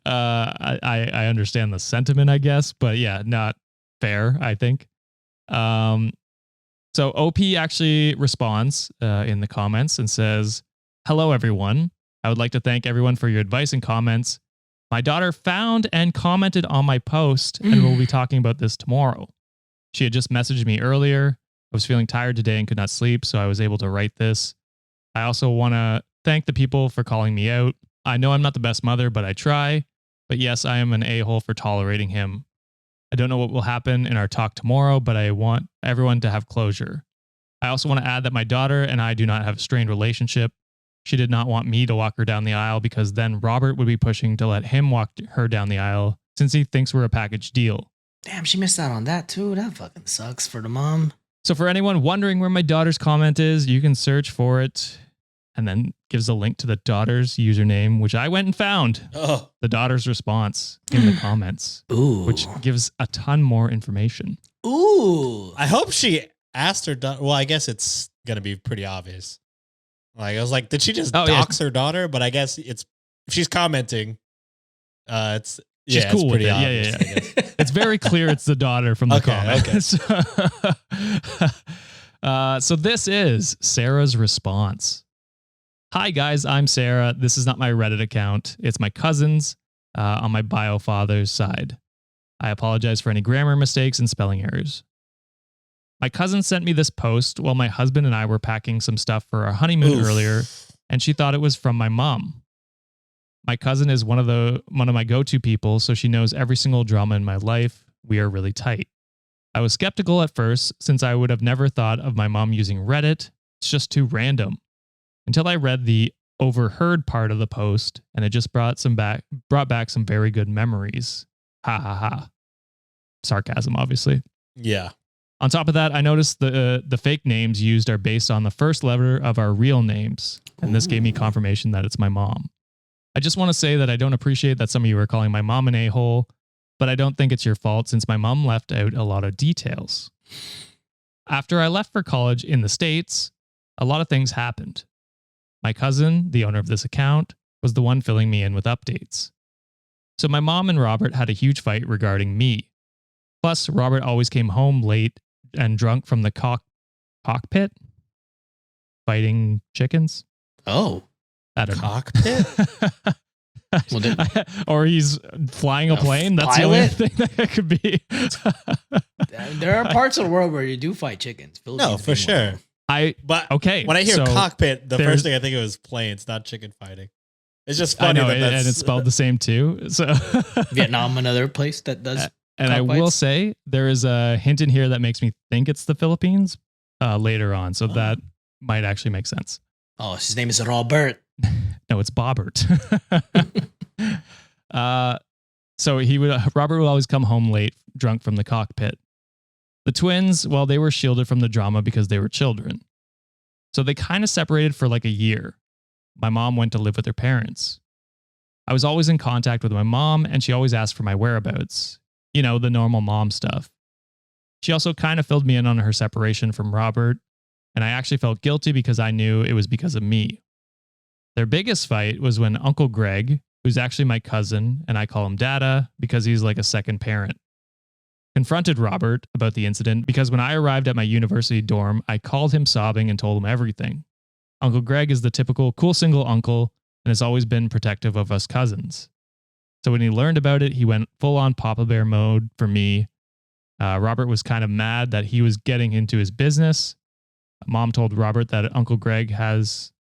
I understand the sentiment, I guess. But yeah, not fair, I think. So OP actually responds in the comments and says, "Hello, everyone. I would like to thank everyone for your advice and comments. My daughter found and commented on my post, and we'll be talking about this tomorrow. She had just messaged me earlier. I was feeling tired today and could not sleep, so I was able to write this. I also want to thank the people for calling me out. I know I'm not the best mother, but I try. But yes, I am an a-hole for tolerating him. I don't know what will happen in our talk tomorrow, but I want everyone to have closure. I also want to add that my daughter and I do not have a strained relationship. She did not want me to walk her down the aisle because then Robert would be pushing to let him walk her down the aisle since he thinks we're a package deal. Damn, she missed out on that too. That fucking sucks for the mom. So for anyone wondering where my daughter's comment is, you can search for it and then gives a link to the daughter's username, which I went and found. Oh. The daughter's response in the comments, Ooh. which gives a ton more information. Ooh. I hope she asked her daughter. Well, I guess it's going to be pretty obvious. Like, I was like, did she just dox her daughter? But I guess if she's commenting, she's cool it's with pretty it. obvious. Yeah. It's very clear it's the daughter from the comments. So this is Sarah's response. Hi guys, I'm Sarah. This is not my Reddit account. It's my cousin's on my bio father's side. I apologize for any grammar mistakes and spelling errors. My cousin sent me this post while my husband and I were packing some stuff for our honeymoon earlier, and she thought it was from my mom. My cousin is one of my go-to people, so she knows every single drama in my life. We are really tight. I was skeptical at first since I would have never thought of my mom using Reddit. It's just too random. Until I read the overheard part of the post, and it just brought back some very good memories. Ha ha ha. Sarcasm, obviously. Yeah. On top of that, I noticed the fake names used are based on the first letter of our real names, and this gave me confirmation that it's my mom. I just want to say that I don't appreciate that some of you are calling my mom an a-hole, but I don't think it's your fault since my mom left out a lot of details. After I left for college in the States, a lot of things happened. My cousin, the owner of this account, was the one filling me in with updates. So my mom and Robert had a huge fight regarding me. Plus, Robert always came home late and drunk from the cockpit, fighting chickens. Oh. I don't know. Cockpit? Well, or he's flying a plane. That's the only thing that it could be. there are parts of the world where you do fight chickens. No, for sure. Okay. When I hear so cockpit, the first thing I think of is planes, not chicken fighting. It's just funny. I know, and it's spelled the same too. So Vietnam, another place that does. And I will say there is a hint in here that makes me think it's the Philippines later on. So that might actually make sense. Oh, his name is Robert. No, it's Bobbert. So Robert would always come home late, drunk from the cockpit. The twins, well, they were shielded from the drama because they were children. So they kind of separated for like a year. My mom went to live with her parents. I was always in contact with my mom, and she always asked for my whereabouts. You know, the normal mom stuff. She also kind of filled me in on her separation from Robert, and I actually felt guilty because I knew it was because of me. Their biggest fight was when Uncle Greg, who's actually my cousin, and I call him Dada because he's like a second parent, confronted Robert about the incident because when I arrived at my university dorm, I called him sobbing and told him everything. Uncle Greg is the typical cool single uncle and has always been protective of us cousins. So when he learned about it, he went full on Papa Bear mode for me. Robert was kind of mad that he was getting into his business. Mom told Robert that Uncle Greg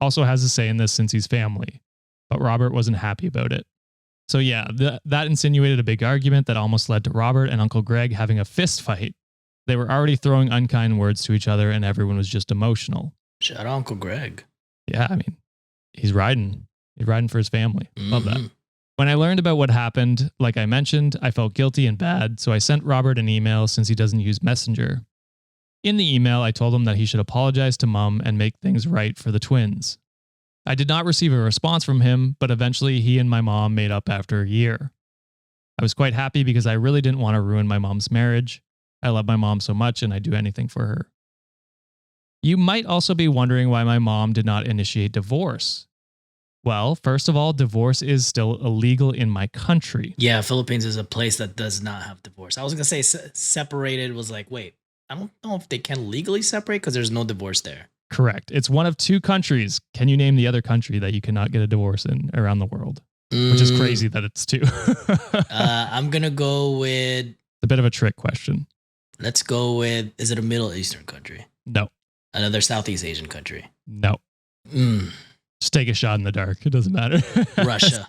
also has a say in this since he's family, but Robert wasn't happy about it. So yeah, that insinuated a big argument that almost led to Robert and Uncle Greg having a fist fight. They were already throwing unkind words to each other and everyone was just emotional. Shout out Uncle Greg. Yeah, I mean, he's riding for his family. Love that. Mm-hmm. When I learned about what happened, like I mentioned, I felt guilty and bad, so I sent Robert an email since he doesn't use Messenger. In the email, I told him that he should apologize to Mom and make things right for the twins. I did not receive a response from him, but eventually he and my mom made up after a year. I was quite happy because I really didn't want to ruin my mom's marriage. I love my mom so much and I'd do anything for her. You might also be wondering why my mom did not initiate divorce. Well, first of all, divorce is still illegal in my country. Yeah, Philippines is a place that does not have divorce. I was gonna say separated was like, wait, I don't know if they can legally separate because there's no divorce there. Correct. It's one of 2 countries. Can you name the other country that you cannot get a divorce in around the world? Which is crazy that it's 2. I'm gonna go with. It's a bit of a trick question. Let's go with. Is it a Middle Eastern country? No. Another Southeast Asian country? No. Mm, Just take a shot in the dark. It doesn't matter. Russia.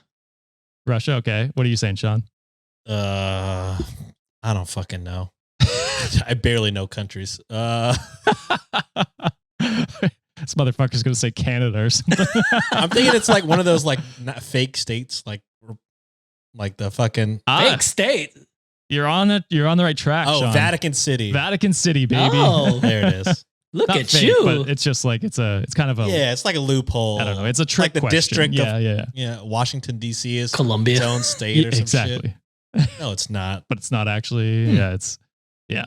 Russia. Okay. What are you saying, Sean? I don't fucking know. I barely know countries. This motherfucker's gonna say Canada or something. I'm thinking it's like one of those like not fake states, like the fucking Fake state. You're on it. You're on the right track. Sean. Vatican City. Vatican City, baby. Oh. There it is. Look Not at fake, you. but it's just like it's kind of a Yeah, it's like a loophole. I don't know. It's a trick like the question. district Yeah, of yeah. yeah. Washington D.C. is Columbia. its own state or some Exactly. shit. No, it's not. But it's not actually. Yeah, it's yeah.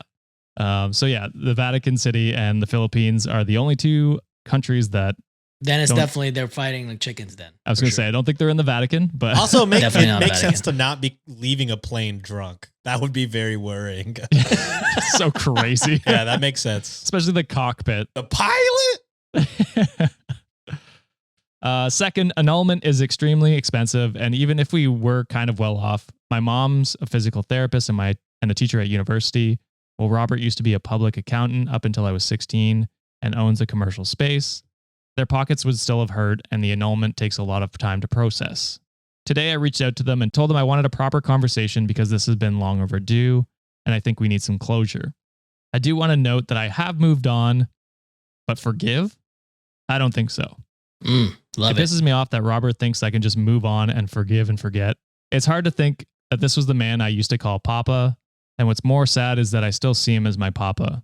So yeah, the Vatican City and the Philippines are the only 2 countries that Then it's Don't- definitely they're fighting like chickens. Then I was for going to sure. say I don't think they're in the Vatican, but Also, it Definitely not makes Vatican. sense to not be leaving a plane drunk. That would be very worrying. so crazy. Yeah, that makes sense. Especially the cockpit. The pilot? Second, annulment is extremely expensive, and even if we were kind of well off, my mom's a physical therapist and a teacher at university. Well, Robert used to be a public accountant up until I was 16 and owns a commercial space. Their pockets would still have hurt, and the annulment takes a lot of time to process. Today, I reached out to them and told them I wanted a proper conversation because this has been long overdue, and I think we need some closure. I do want to note that I have moved on, but forgive? I don't think so. Love It it. pisses me off that Robert thinks I can just move on and forgive and forget. It's hard to think that this was the man I used to call Papa, and what's more sad is that I still see him as my Papa.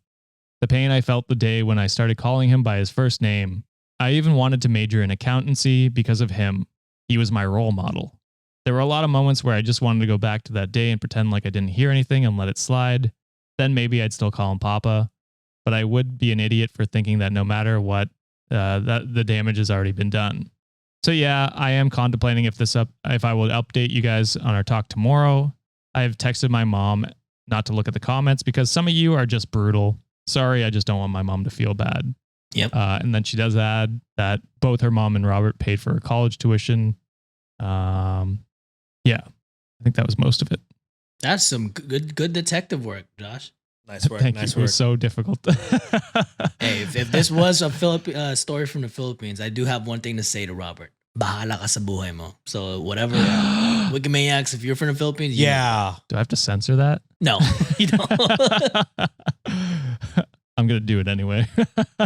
The pain I felt the day when I started calling him by his first name. I even wanted to major in accountancy because of him. He was my role model. There were a lot of moments where I just wanted to go back to that day and pretend like I didn't hear anything and let it slide. Then maybe I'd still call him Papa, but I would be an idiot for thinking that no matter what, that the damage has already been done. So yeah, I am contemplating if I will update you guys on our talk tomorrow. I have texted my mom not to look at the comments because some of you are just brutal. Sorry, I just don't want my mom to feel bad. Yep. And then she does add that both her mom and Robert paid for her college tuition. Yeah, I think that was most of it. That's some good detective work, Josh. Nice work. Thank Nice you. It work. was so difficult. Hey, if this was a story from the Philippines, I do have one thing to say to Robert. Bahala ka sa buhay mo. So whatever, Wikimaniacs, if you're from the Philippines, you Yeah. Do I have to censor that? no, you don't. I'm gonna do it anyway.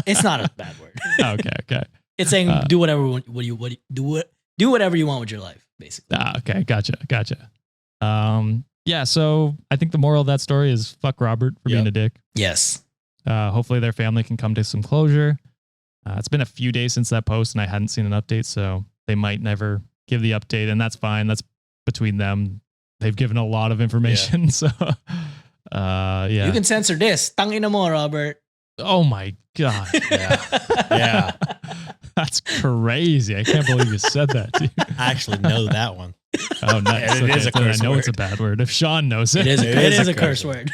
It's not a bad word. Okay. It's saying do whatever do whatever you want with your life, basically. Okay, gotcha. Yeah, so I think the moral of that story is fuck Robert for being a dick. Yes. Hopefully their family can come to some closure. It's been a few days since that post and I hadn't seen an update, so they might never give the update, and that's fine. That's between them. They've given a lot of information, so yeah. You can censor this. Tangina mo, Robert. Oh my god. Yeah. That's crazy. I can't believe you said that, dude. I actually know that one. Oh, nice. And it is a then curse I know word. it's a bad word. If Sean knows it. It is a curse curse word.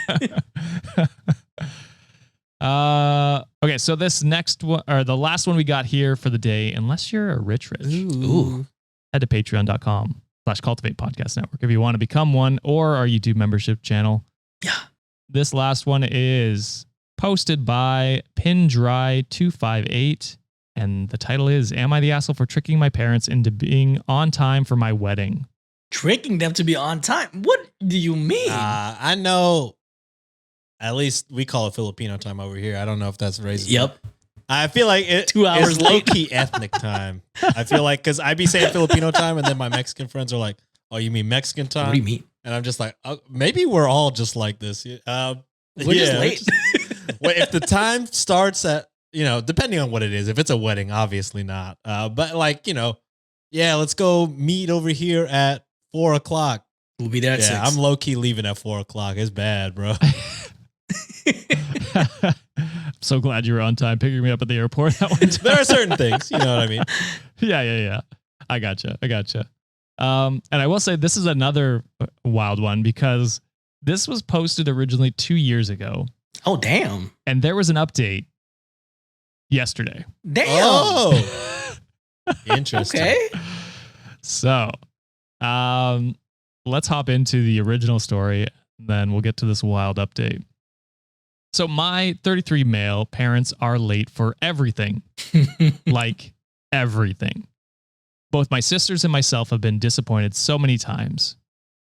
Okay, so this next one, or the last one we got here for the day, unless you're a rich, Ooh. head to patreon.com/cultivate podcast network if you want to become one, or our YouTube membership channel. Yeah. This last one is posted by Pindry258, and the title is, Am I the asshole for tricking my parents into being on time for my wedding? Tricking them to be on time. What do you mean? I know. At least we call it Filipino time over here. I don't know if that's racist. Yep. I feel like 2 hours it's low late. key ethnic time. I feel like because I be saying Filipino time, and then my Mexican friends are like, "Oh, you mean Mexican time?" What do you mean? And I'm just like, oh, maybe we're all just like this. We're just late. Well, if the time starts at depending on what it is. If it's a wedding, obviously not. But like, yeah, let's go meet over here at 4:00. We'll be there at 6. I'm low key leaving at 4:00. It's bad, bro. I'm so glad you were on time picking me up at the airport. That one time. There are certain things, you know what I mean? Yeah. I gotcha. And I will say this is another wild one because this was posted originally 2 years ago. Oh, damn. And there was an update yesterday. Damn. Oh, interesting. Okay. So, let's hop into the original story, then we'll get to this wild update. So my 33 male parents are late for everything. Like everything. Both my sisters and myself have been disappointed so many times.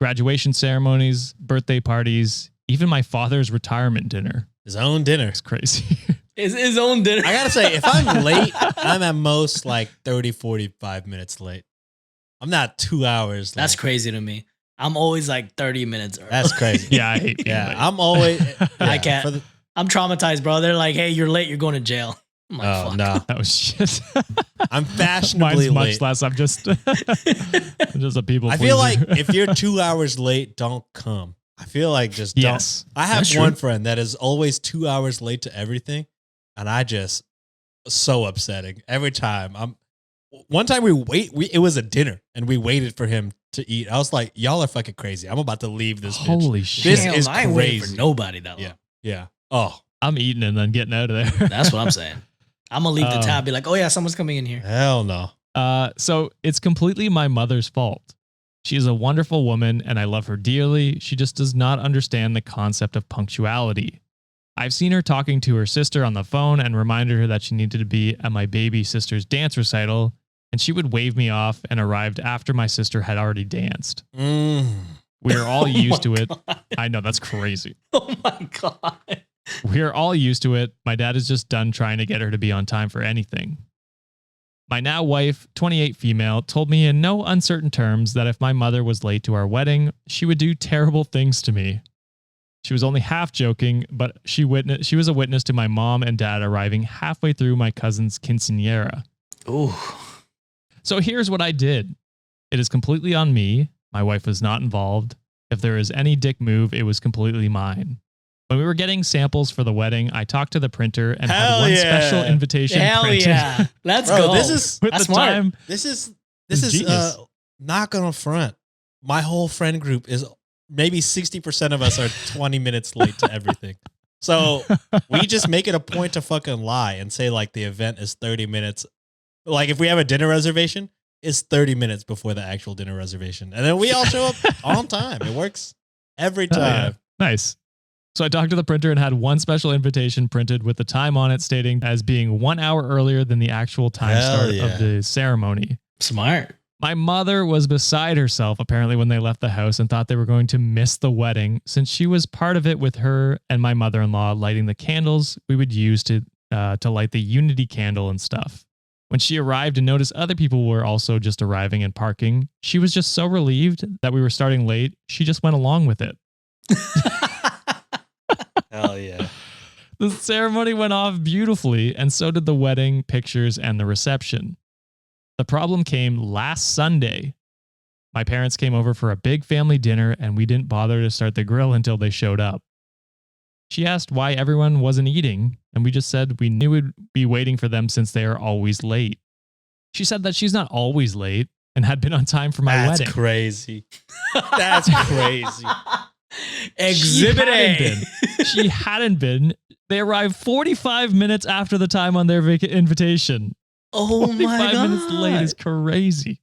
Graduation ceremonies, birthday parties, even my father's retirement dinner. His own dinner. It's crazy. His own dinner. I gotta say, if I'm late, I'm at most like 30, 45 minutes late. I'm not 2 hours late. That's crazy to me. I'm always like 30 minutes early. That's crazy. Yeah, I hate being late. I'm always. I can't. I'm traumatized, bro. They're like, hey, you're late. You're going to jail. I'm like, Oh, fuck. no. That was shit. I'm fashionably Mine's much late. less. I'm just a people I feel pleaser. like if you're 2 hours late, don't come. I feel like just don't. Yes. I have That's one true. friend that is always 2 hours late to everything. And I just, so upsetting every time. One time it was a dinner and we waited for him to eat. I was like, y'all are fucking crazy. I'm about to leave this bitch. Holy shit. This Damn, is I ain't waiting for crazy. nobody that long. Yeah. Oh, I'm eating and then getting out of there. That's what I'm saying. I'm going to leave the tab, be like, oh, yeah, someone's coming in here. hell no. So it's completely my mother's fault. She is a wonderful woman and I love her dearly. She just does not understand the concept of punctuality. I've seen her talking to her sister on the phone and reminded her that she needed to be at my baby sister's dance recital, and she would wave me off and arrived after my sister had already danced. We are all used to it. I know, that's crazy. Oh, my God. We are all used to it. My dad is just done trying to get her to be on time for anything. My now wife, 28 female, told me in no uncertain terms that if my mother was late to our wedding, she would do terrible things to me. She was only half joking, but she was a witness to my mom and dad arriving halfway through my cousin's quinceañera. Ooh. So here's what I did. It is completely on me. My wife was not involved. If there is any dick move, it was completely mine. When we were getting samples for the wedding, I talked to the printer and had Hell one yeah. special invitation Hell printed. yeah. Let's Bro, go. this is With That's the smart. time. This is genius. not gonna front. My whole friend group is maybe 60% of us are 20 minutes late to everything. So we just make it a point to fucking lie and say like the event is 30 minutes. Like if we have a dinner reservation, it's 30 minutes before the actual dinner reservation. And then we all show up on time. It works every Oh, yeah. time. Nice. So I talked to the printer and had one special invitation printed with the time on it stating as being 1 hour earlier than the actual time Hell start yeah. of the ceremony. Smart. My mother was beside herself apparently when they left the house and thought they were going to miss the wedding since she was part of it with her and my mother-in-law lighting the candles we would use to light the unity candle and stuff. When she arrived and noticed other people were also just arriving and parking, she was just so relieved that we were starting late, she just went along with it. Hell yeah. The ceremony went off beautifully, and so did the wedding, pictures, and the reception. The problem came last Sunday. My parents came over for a big family dinner, and we didn't bother to start the grill until they showed up. She asked why everyone wasn't eating, and we just said we knew we'd be waiting for them since they are always late. She said that she's not always late and had been on time for my That's wedding. crazy. That's crazy. Exhibit A. She hadn't been. They arrived 45 minutes after the time on their invitation. Oh 45 my God. minutes late is crazy.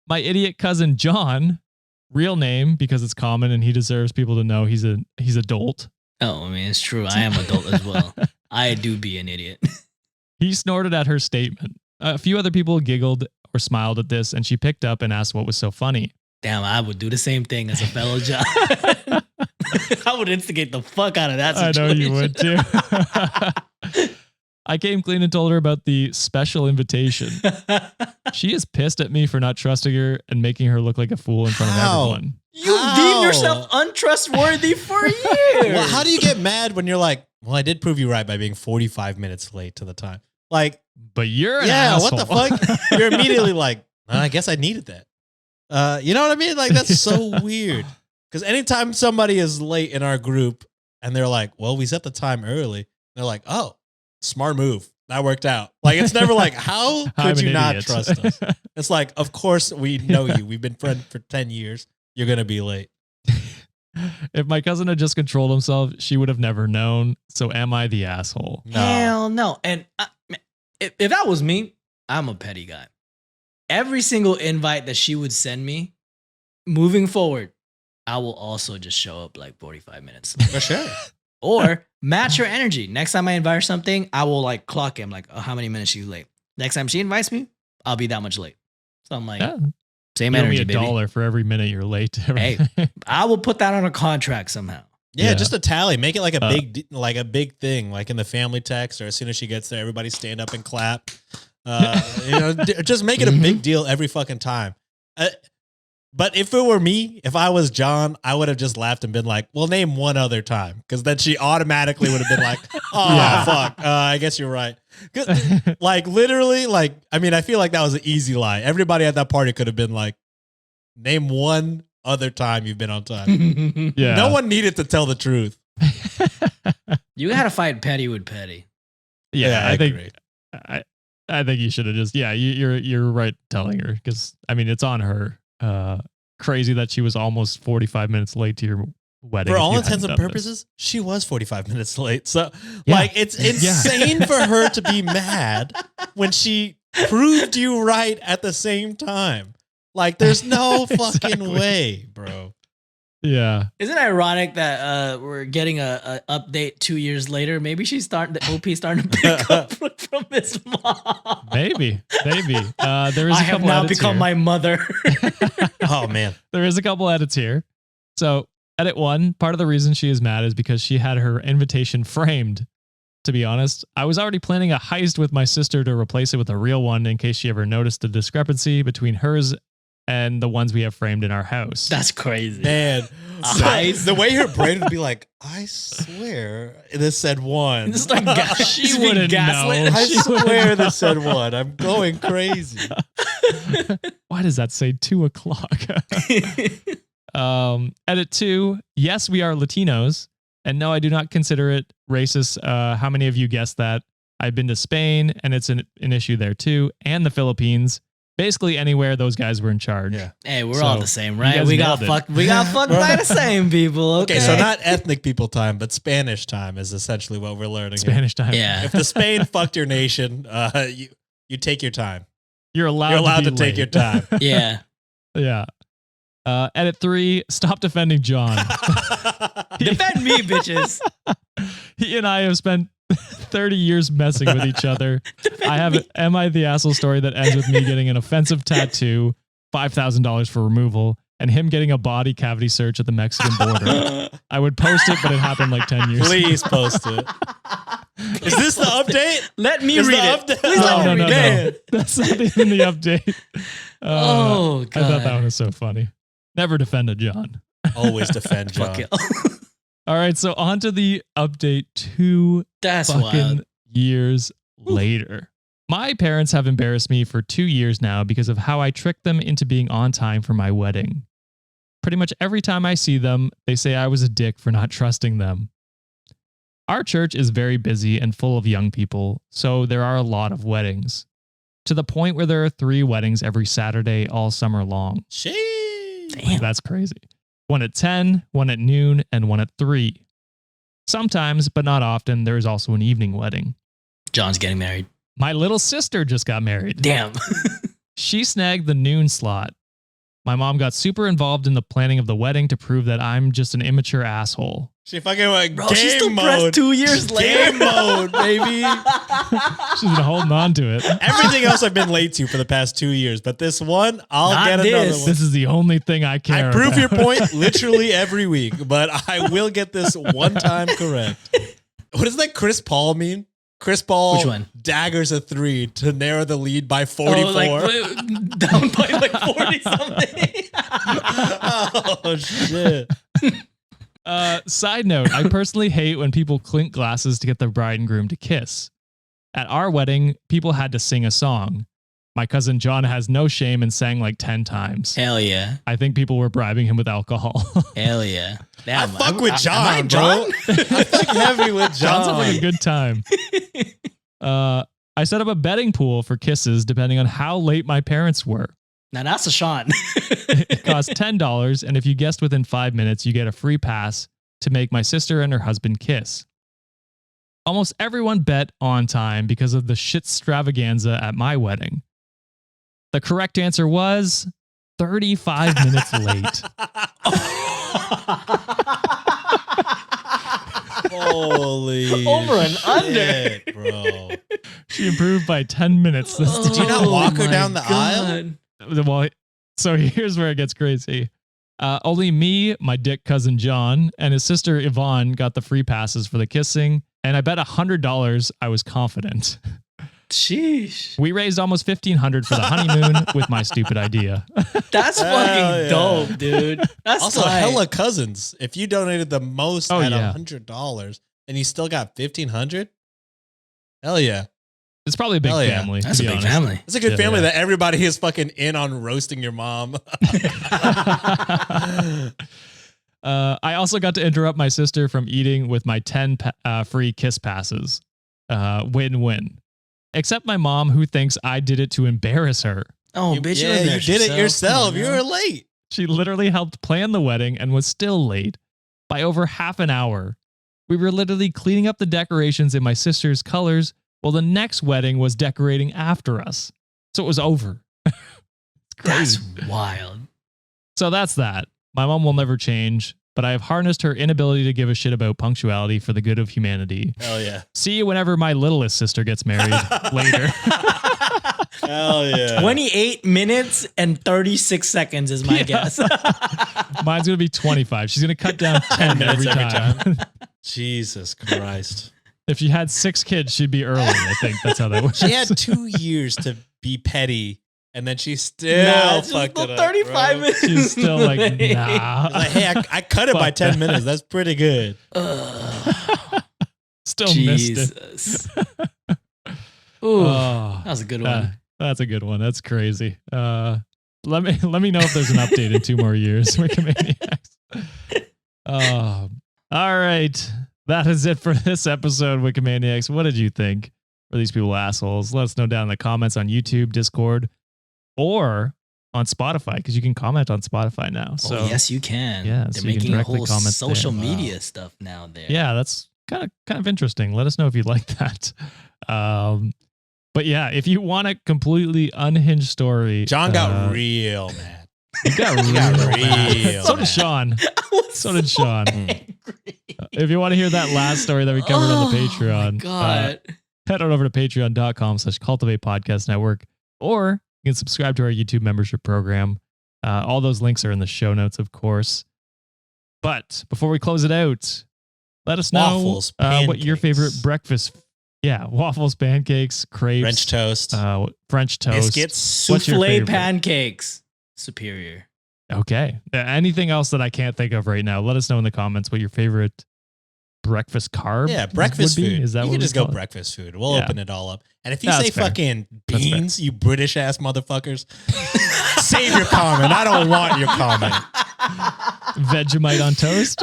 My idiot cousin John, real name because it's common and he deserves people to know he's adult. Oh, I mean, it's true. I am adult as well. I do be an idiot. He snorted at her statement. A few other people giggled or smiled at this, and she picked up and asked what was so funny. Damn, I would do the same thing as a fellow John. I would instigate the fuck out of that I situation. know you would too. I came clean and told her about the special invitation. She is pissed at me for not trusting her and making her look like a fool in front of How? everyone. You How? deemed yourself untrustworthy for years. Well, how do you get mad when you're like, Well, I did prove you right by being 45 minutes late to the time. Like, But you're an yeah, asshole. what the fuck? You're immediately like, I guess I needed that. You know what I mean? Like, that's so weird. Because anytime somebody is late in our group and they're like, well, we set the time early, they're like, oh, smart move. That worked out. Like, it's never like, how I'm could an you not idiot. trust us? It's like, of course we know you. We've been friends for 10 years. You're going to be late. If my cousin had just controlled himself, she would have never known. So am I the asshole? No. Hell no. And if that was me, I'm a petty guy. Every single invite that she would send me, moving forward, I will also just show up like 45 minutes. For sure. Or match her energy. Next time I invite her something, I will like clock it. I'm like, oh, how many minutes she's late? Next time she invites me, I'll be that much late. So I'm like, Yeah. same You owe me energy, baby. $1 for every minute you're late. To Hey. I will put that on a contract somehow. Yeah, Yeah. just a tally. Make it like a big thing, like in the family text, or as soon as she gets there, everybody stand up and clap. Just make it a big deal every fucking time. But if it were me, if I was John, I would have just laughed and been like, well, name one other time. Because then she automatically would have been like, oh, Yeah. fuck. I guess you're right. 'Cause, like, literally, like, I mean, I feel like that was an easy lie. Everybody at that party could have been like, name one other time you've been on time. Yeah. No one needed to tell the truth. You gotta fight petty with petty. Yeah, I think agree. I think you should have just you're right telling her, because I mean it's on her. Crazy that she was almost 45 minutes late to your wedding. For if all you intents hadn't and done this. purposes, she was 45 minutes late. So, Yeah. like, it's insane for her to be mad when she proved you right at the same time. Like, there's no fucking Exactly. way, bro. Yeah. Isn't it ironic that we're getting a update 2 years later? Maybe she's starting the OP starting to pick up from his mom. Maybe. There is I a have couple now edits become here. my mother. Oh, man. There is a couple edits here. So, edit 1, part of the reason she is mad is because she had her invitation framed. To be honest, I was already planning a heist with my sister to replace it with a real one in case she ever noticed a discrepancy between hers and the ones we have framed in our house. That's crazy. Man. Eyes. The way her brain would be like, I swear this said one. This is like She she's being wouldn't gaslit. know. I She wouldn't swear know. this said one. I'm going crazy. Why does that say 2 o'clock? Edit 2. Yes, we are Latinos. And no, I do not consider it racist. How many of you guessed that? I've been to Spain, and it's an issue there too, and the Philippines. Basically anywhere those guys were in charge. Yeah. Hey, we're So, all the same, you right? guys We got nailed it. fucked. We got fucked by the same people. Okay, Okay, so not ethnic people time, but Spanish time is essentially what we're learning. here. Spanish time. Yeah. If the Spain fucked your nation, you take your time. You're allowed, You're allowed to, to be take late. your time. Yeah. Yeah. Edit 3. Stop defending John. Defend me, bitches. He and I have spent 30 years messing with each other. I have an Am I the Asshole story that ends with me getting an offensive tattoo, $5,000 for removal, and him getting a body cavity search at the Mexican border. I would post it, but it happened like 10 years Please ago. post it. Is this the update? Let me Is read the it. update- Please No, let no, me no, read no. it. That's not even the update. Oh, I thought that God. one was so funny. Never defend a John. Always defend Fuck John. it. All right, so on to the update 2 That's fucking wild. years later. My parents have embarrassed me for 2 years now because of how I tricked them into being on time for my wedding. Pretty much every time I see them, they say I was a dick for not trusting them. Our church is very busy and full of young people, so there are a lot of weddings. To the point where there are 3 weddings every Saturday all summer long. Sheesh. Damn. That's crazy. One at 10, one at noon, and one at 3. Sometimes, but not often, there is also an evening wedding. John's getting married. My little sister just got married. Damn. She snagged the noon slot. My mom got super involved in the planning of the wedding to prove that I'm just an immature asshole. She fucking went Bro, she's still game pressed mode. 2 years later. Game mode, baby. She's been holding on to it. Everything else I've been late to for the past 2 years, but this one, I'll Not get another this. one. This is the only thing I care I prove your about. point literally every week, but I will get this one time correct. What does that Chris Paul mean? Chris Paul Which one? daggers a 3 to narrow the lead by 44. Oh, like, down by like 40 something. Oh, shit. Side note, I personally hate when people clink glasses to get the bride and groom to kiss. At our wedding, people had to sing a song. My cousin John has no shame and sang like 10 times. Hell yeah. I think people were bribing him with alcohol. Hell yeah. I fuck with John, am I bro. John? I fuck heavy with John sounds John. like a good time. I set up a betting pool for kisses depending on how late my parents were. Now that's a Sean. It cost $10, and if you guessed within 5 minutes, you get a free pass to make my sister and her husband kiss. Almost everyone bet on time because of the shit extravaganza at my wedding. The correct answer was 35 minutes late. Holy Over and shit, bro. She improved by 10 minutes this Did you not walk her my down the aisle? Well, so here's where it gets crazy. Only me, my dick cousin John, and his sister Yvonne got the free passes for the kissing, and I bet $100 I was confident. Sheesh. We raised almost $1,500 for the honeymoon with my stupid idea. That's Hell fucking yeah. dope, dude. That's Also, tight. hella cousins. If you donated the most Oh, at yeah. $100 and you still got $1,500, hell yeah. It's probably a big Hell yeah. family. That's to a be big honest. family. It's a good Yeah, family yeah. that everybody is fucking in on roasting your mom. I also got to interrupt my sister from eating with my 10 free kiss passes. Win-win. Except my mom, who thinks I did it to embarrass her. Oh, You- bitch, yeah, you did it yourself. Come on You now. were late. She literally helped plan the wedding and was still late by over half an hour. We were literally cleaning up the decorations in my sister's colors while the next wedding was decorating after us. So it was over. It's crazy. That's wild. So that's that. My mom will never change, but I have harnessed her inability to give a shit about punctuality for the good of humanity. Hell yeah. See you whenever my littlest sister gets married later. Hell yeah. 28 minutes and 36 seconds is my Yeah. guess. Mine's going to be 25. She's going to cut down 10 every time. Jesus Christ. If she had 6 kids, she'd be early. I think that's how that works. She had 2 years to be petty, and then she still Nah, it's fucked just it up. 35 bro. minutes. She's still like, late. nah. Like, hey, I cut it by Fuck 10 that. minutes. That's pretty good. Still missed it. Jesus. Ooh, Oh, that was a good one. that's a good one. That's crazy. Let me know if there's an update in 2 more years. Wikimaniacs. All right. That is it for this episode, Wikimaniacs. What did you think? Are these people assholes? Let us know down in the comments on YouTube, Discord, or on Spotify, because you can comment on Spotify now. So Oh, yes, you can. Yeah, They're so you can making a directly whole comment social there. media stuff now there. yeah, that's kind of interesting. Let us know if you like that. But yeah, if you want a completely unhinged story, John got real mad. You got He got real real mad. So mad. did Sean. I was So did Sean. angry. If you want to hear that last story that we covered on the Patreon, God. head on over to patreon.com/cultivate podcast network, or you can subscribe to our YouTube membership program. All those links are in the show notes, of course. But before we close it out, let us know Waffles, what your favorite pancakes. breakfast. Yeah, waffles, pancakes, crepes, French toast. French toast. Biscuits. What's your Souffle favorite? pancakes. Superior. Okay. Anything else that I can't think of right now? Let us know in the comments what your favorite breakfast carb Yeah, breakfast would be. food. Is that you what can we just go call it? breakfast food. We'll Yeah. open it all up. And if you That's say fair. fucking That's fair. beans, you British ass motherfuckers, save your comment. I don't want your comment. Vegemite on toast?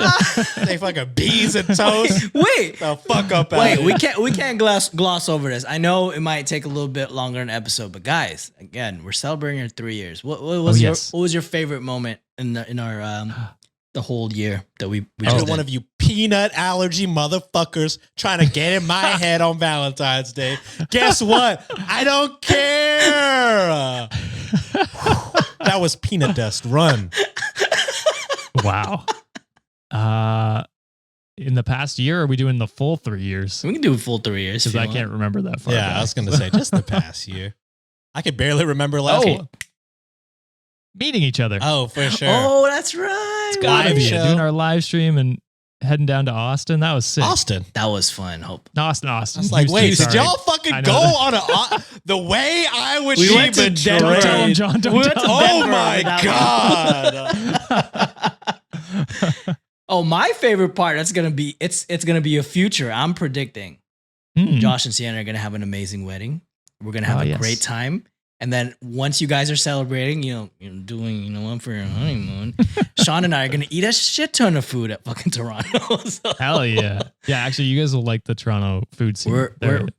Say fucking beans and toast. Wait. The fuck up. Wait, outta we here. can't gloss over this. I know it might take a little bit longer an episode, but guys, again, we're celebrating our 3 years. What was yes. what was your favorite moment in our the whole year that we Every just one did? of you peanut allergy motherfuckers trying to get in my head on Valentine's Day. Guess what? I don't care. That was peanut dust. Run. Wow. In the past year, or are we doing the full 3 years? We can do a full 3 years. Because if I you want. can't remember that far. Yeah, back. I was going to say just the past year. I could barely remember last Oh, year. meeting each other. Oh, for sure. Oh, that's right. Gotta live be it. show. Doing our live stream and heading down to Austin. That was sick. Austin. That was fun. Hope. No, Austin. I was like, Houston, wait, sorry. did y'all fucking I go know on a the way I was We she went to betrayed. Denver. Don't tell him, John. Don't We went tell to him. Oh Denver my for that god. Oh, my favorite part. That's gonna be it's gonna be a future. I'm predicting. Josh and Sienna are gonna have an amazing wedding. We're gonna have a great time. And then once you guys are celebrating, doing one for your honeymoon, Sean and I are gonna eat a shit ton of food at fucking Toronto. So Hell yeah. Yeah, actually you guys will like the Toronto food scene.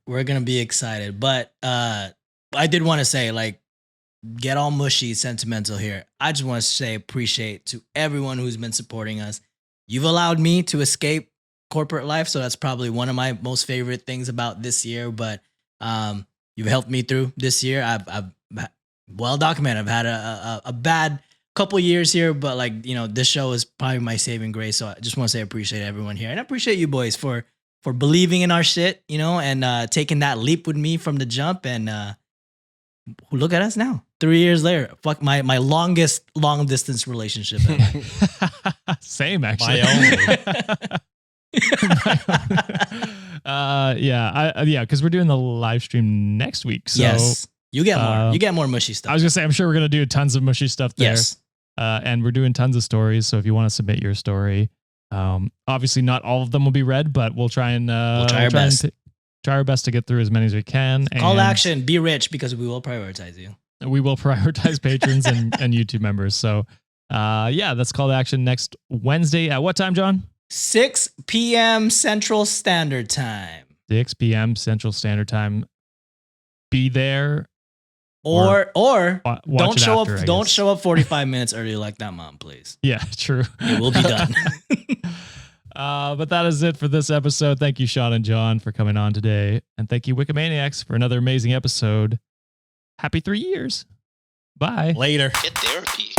we're gonna be excited. But I did want to say, like, get all mushy, sentimental here. I just want to say appreciate to everyone who's been supporting us. You've allowed me to escape corporate life, so that's probably one of my most favorite things about this year. But you've helped me through this year. I've well documented. I've had a bad couple years here, but this show is probably my saving grace. So I just want to say appreciate everyone here, and I appreciate you boys for believing in our shit, and taking that leap with me from the jump. And look at us now, 3 years later. Fuck my longest long distance relationship ever. Same, actually. Because we're doing the live stream next week. So yes, you get more. You get more mushy stuff. I was gonna say, I'm sure we're gonna do tons of mushy stuff there. Yes, and we're doing tons of stories. So if you want to submit your story, obviously not all of them will be read, but we'll try and try our best. Try our best to get through as many as we can. Call to action: be rich, because we will prioritize you. We will prioritize patrons and YouTube members. So, that's call to action next Wednesday at what time, John? 6 p.m. Central Standard Time. 6 p.m. Central Standard Time. Be there, or don't show after, up. Don't show up 45 minutes early like that, mom. Please. Yeah, true. It will be done. But that is it for this episode. Thank you, Sean and John, for coming on today, and thank you, Wikimaniacs, for another amazing episode. Happy 3 years. Bye. Later. Get therapy.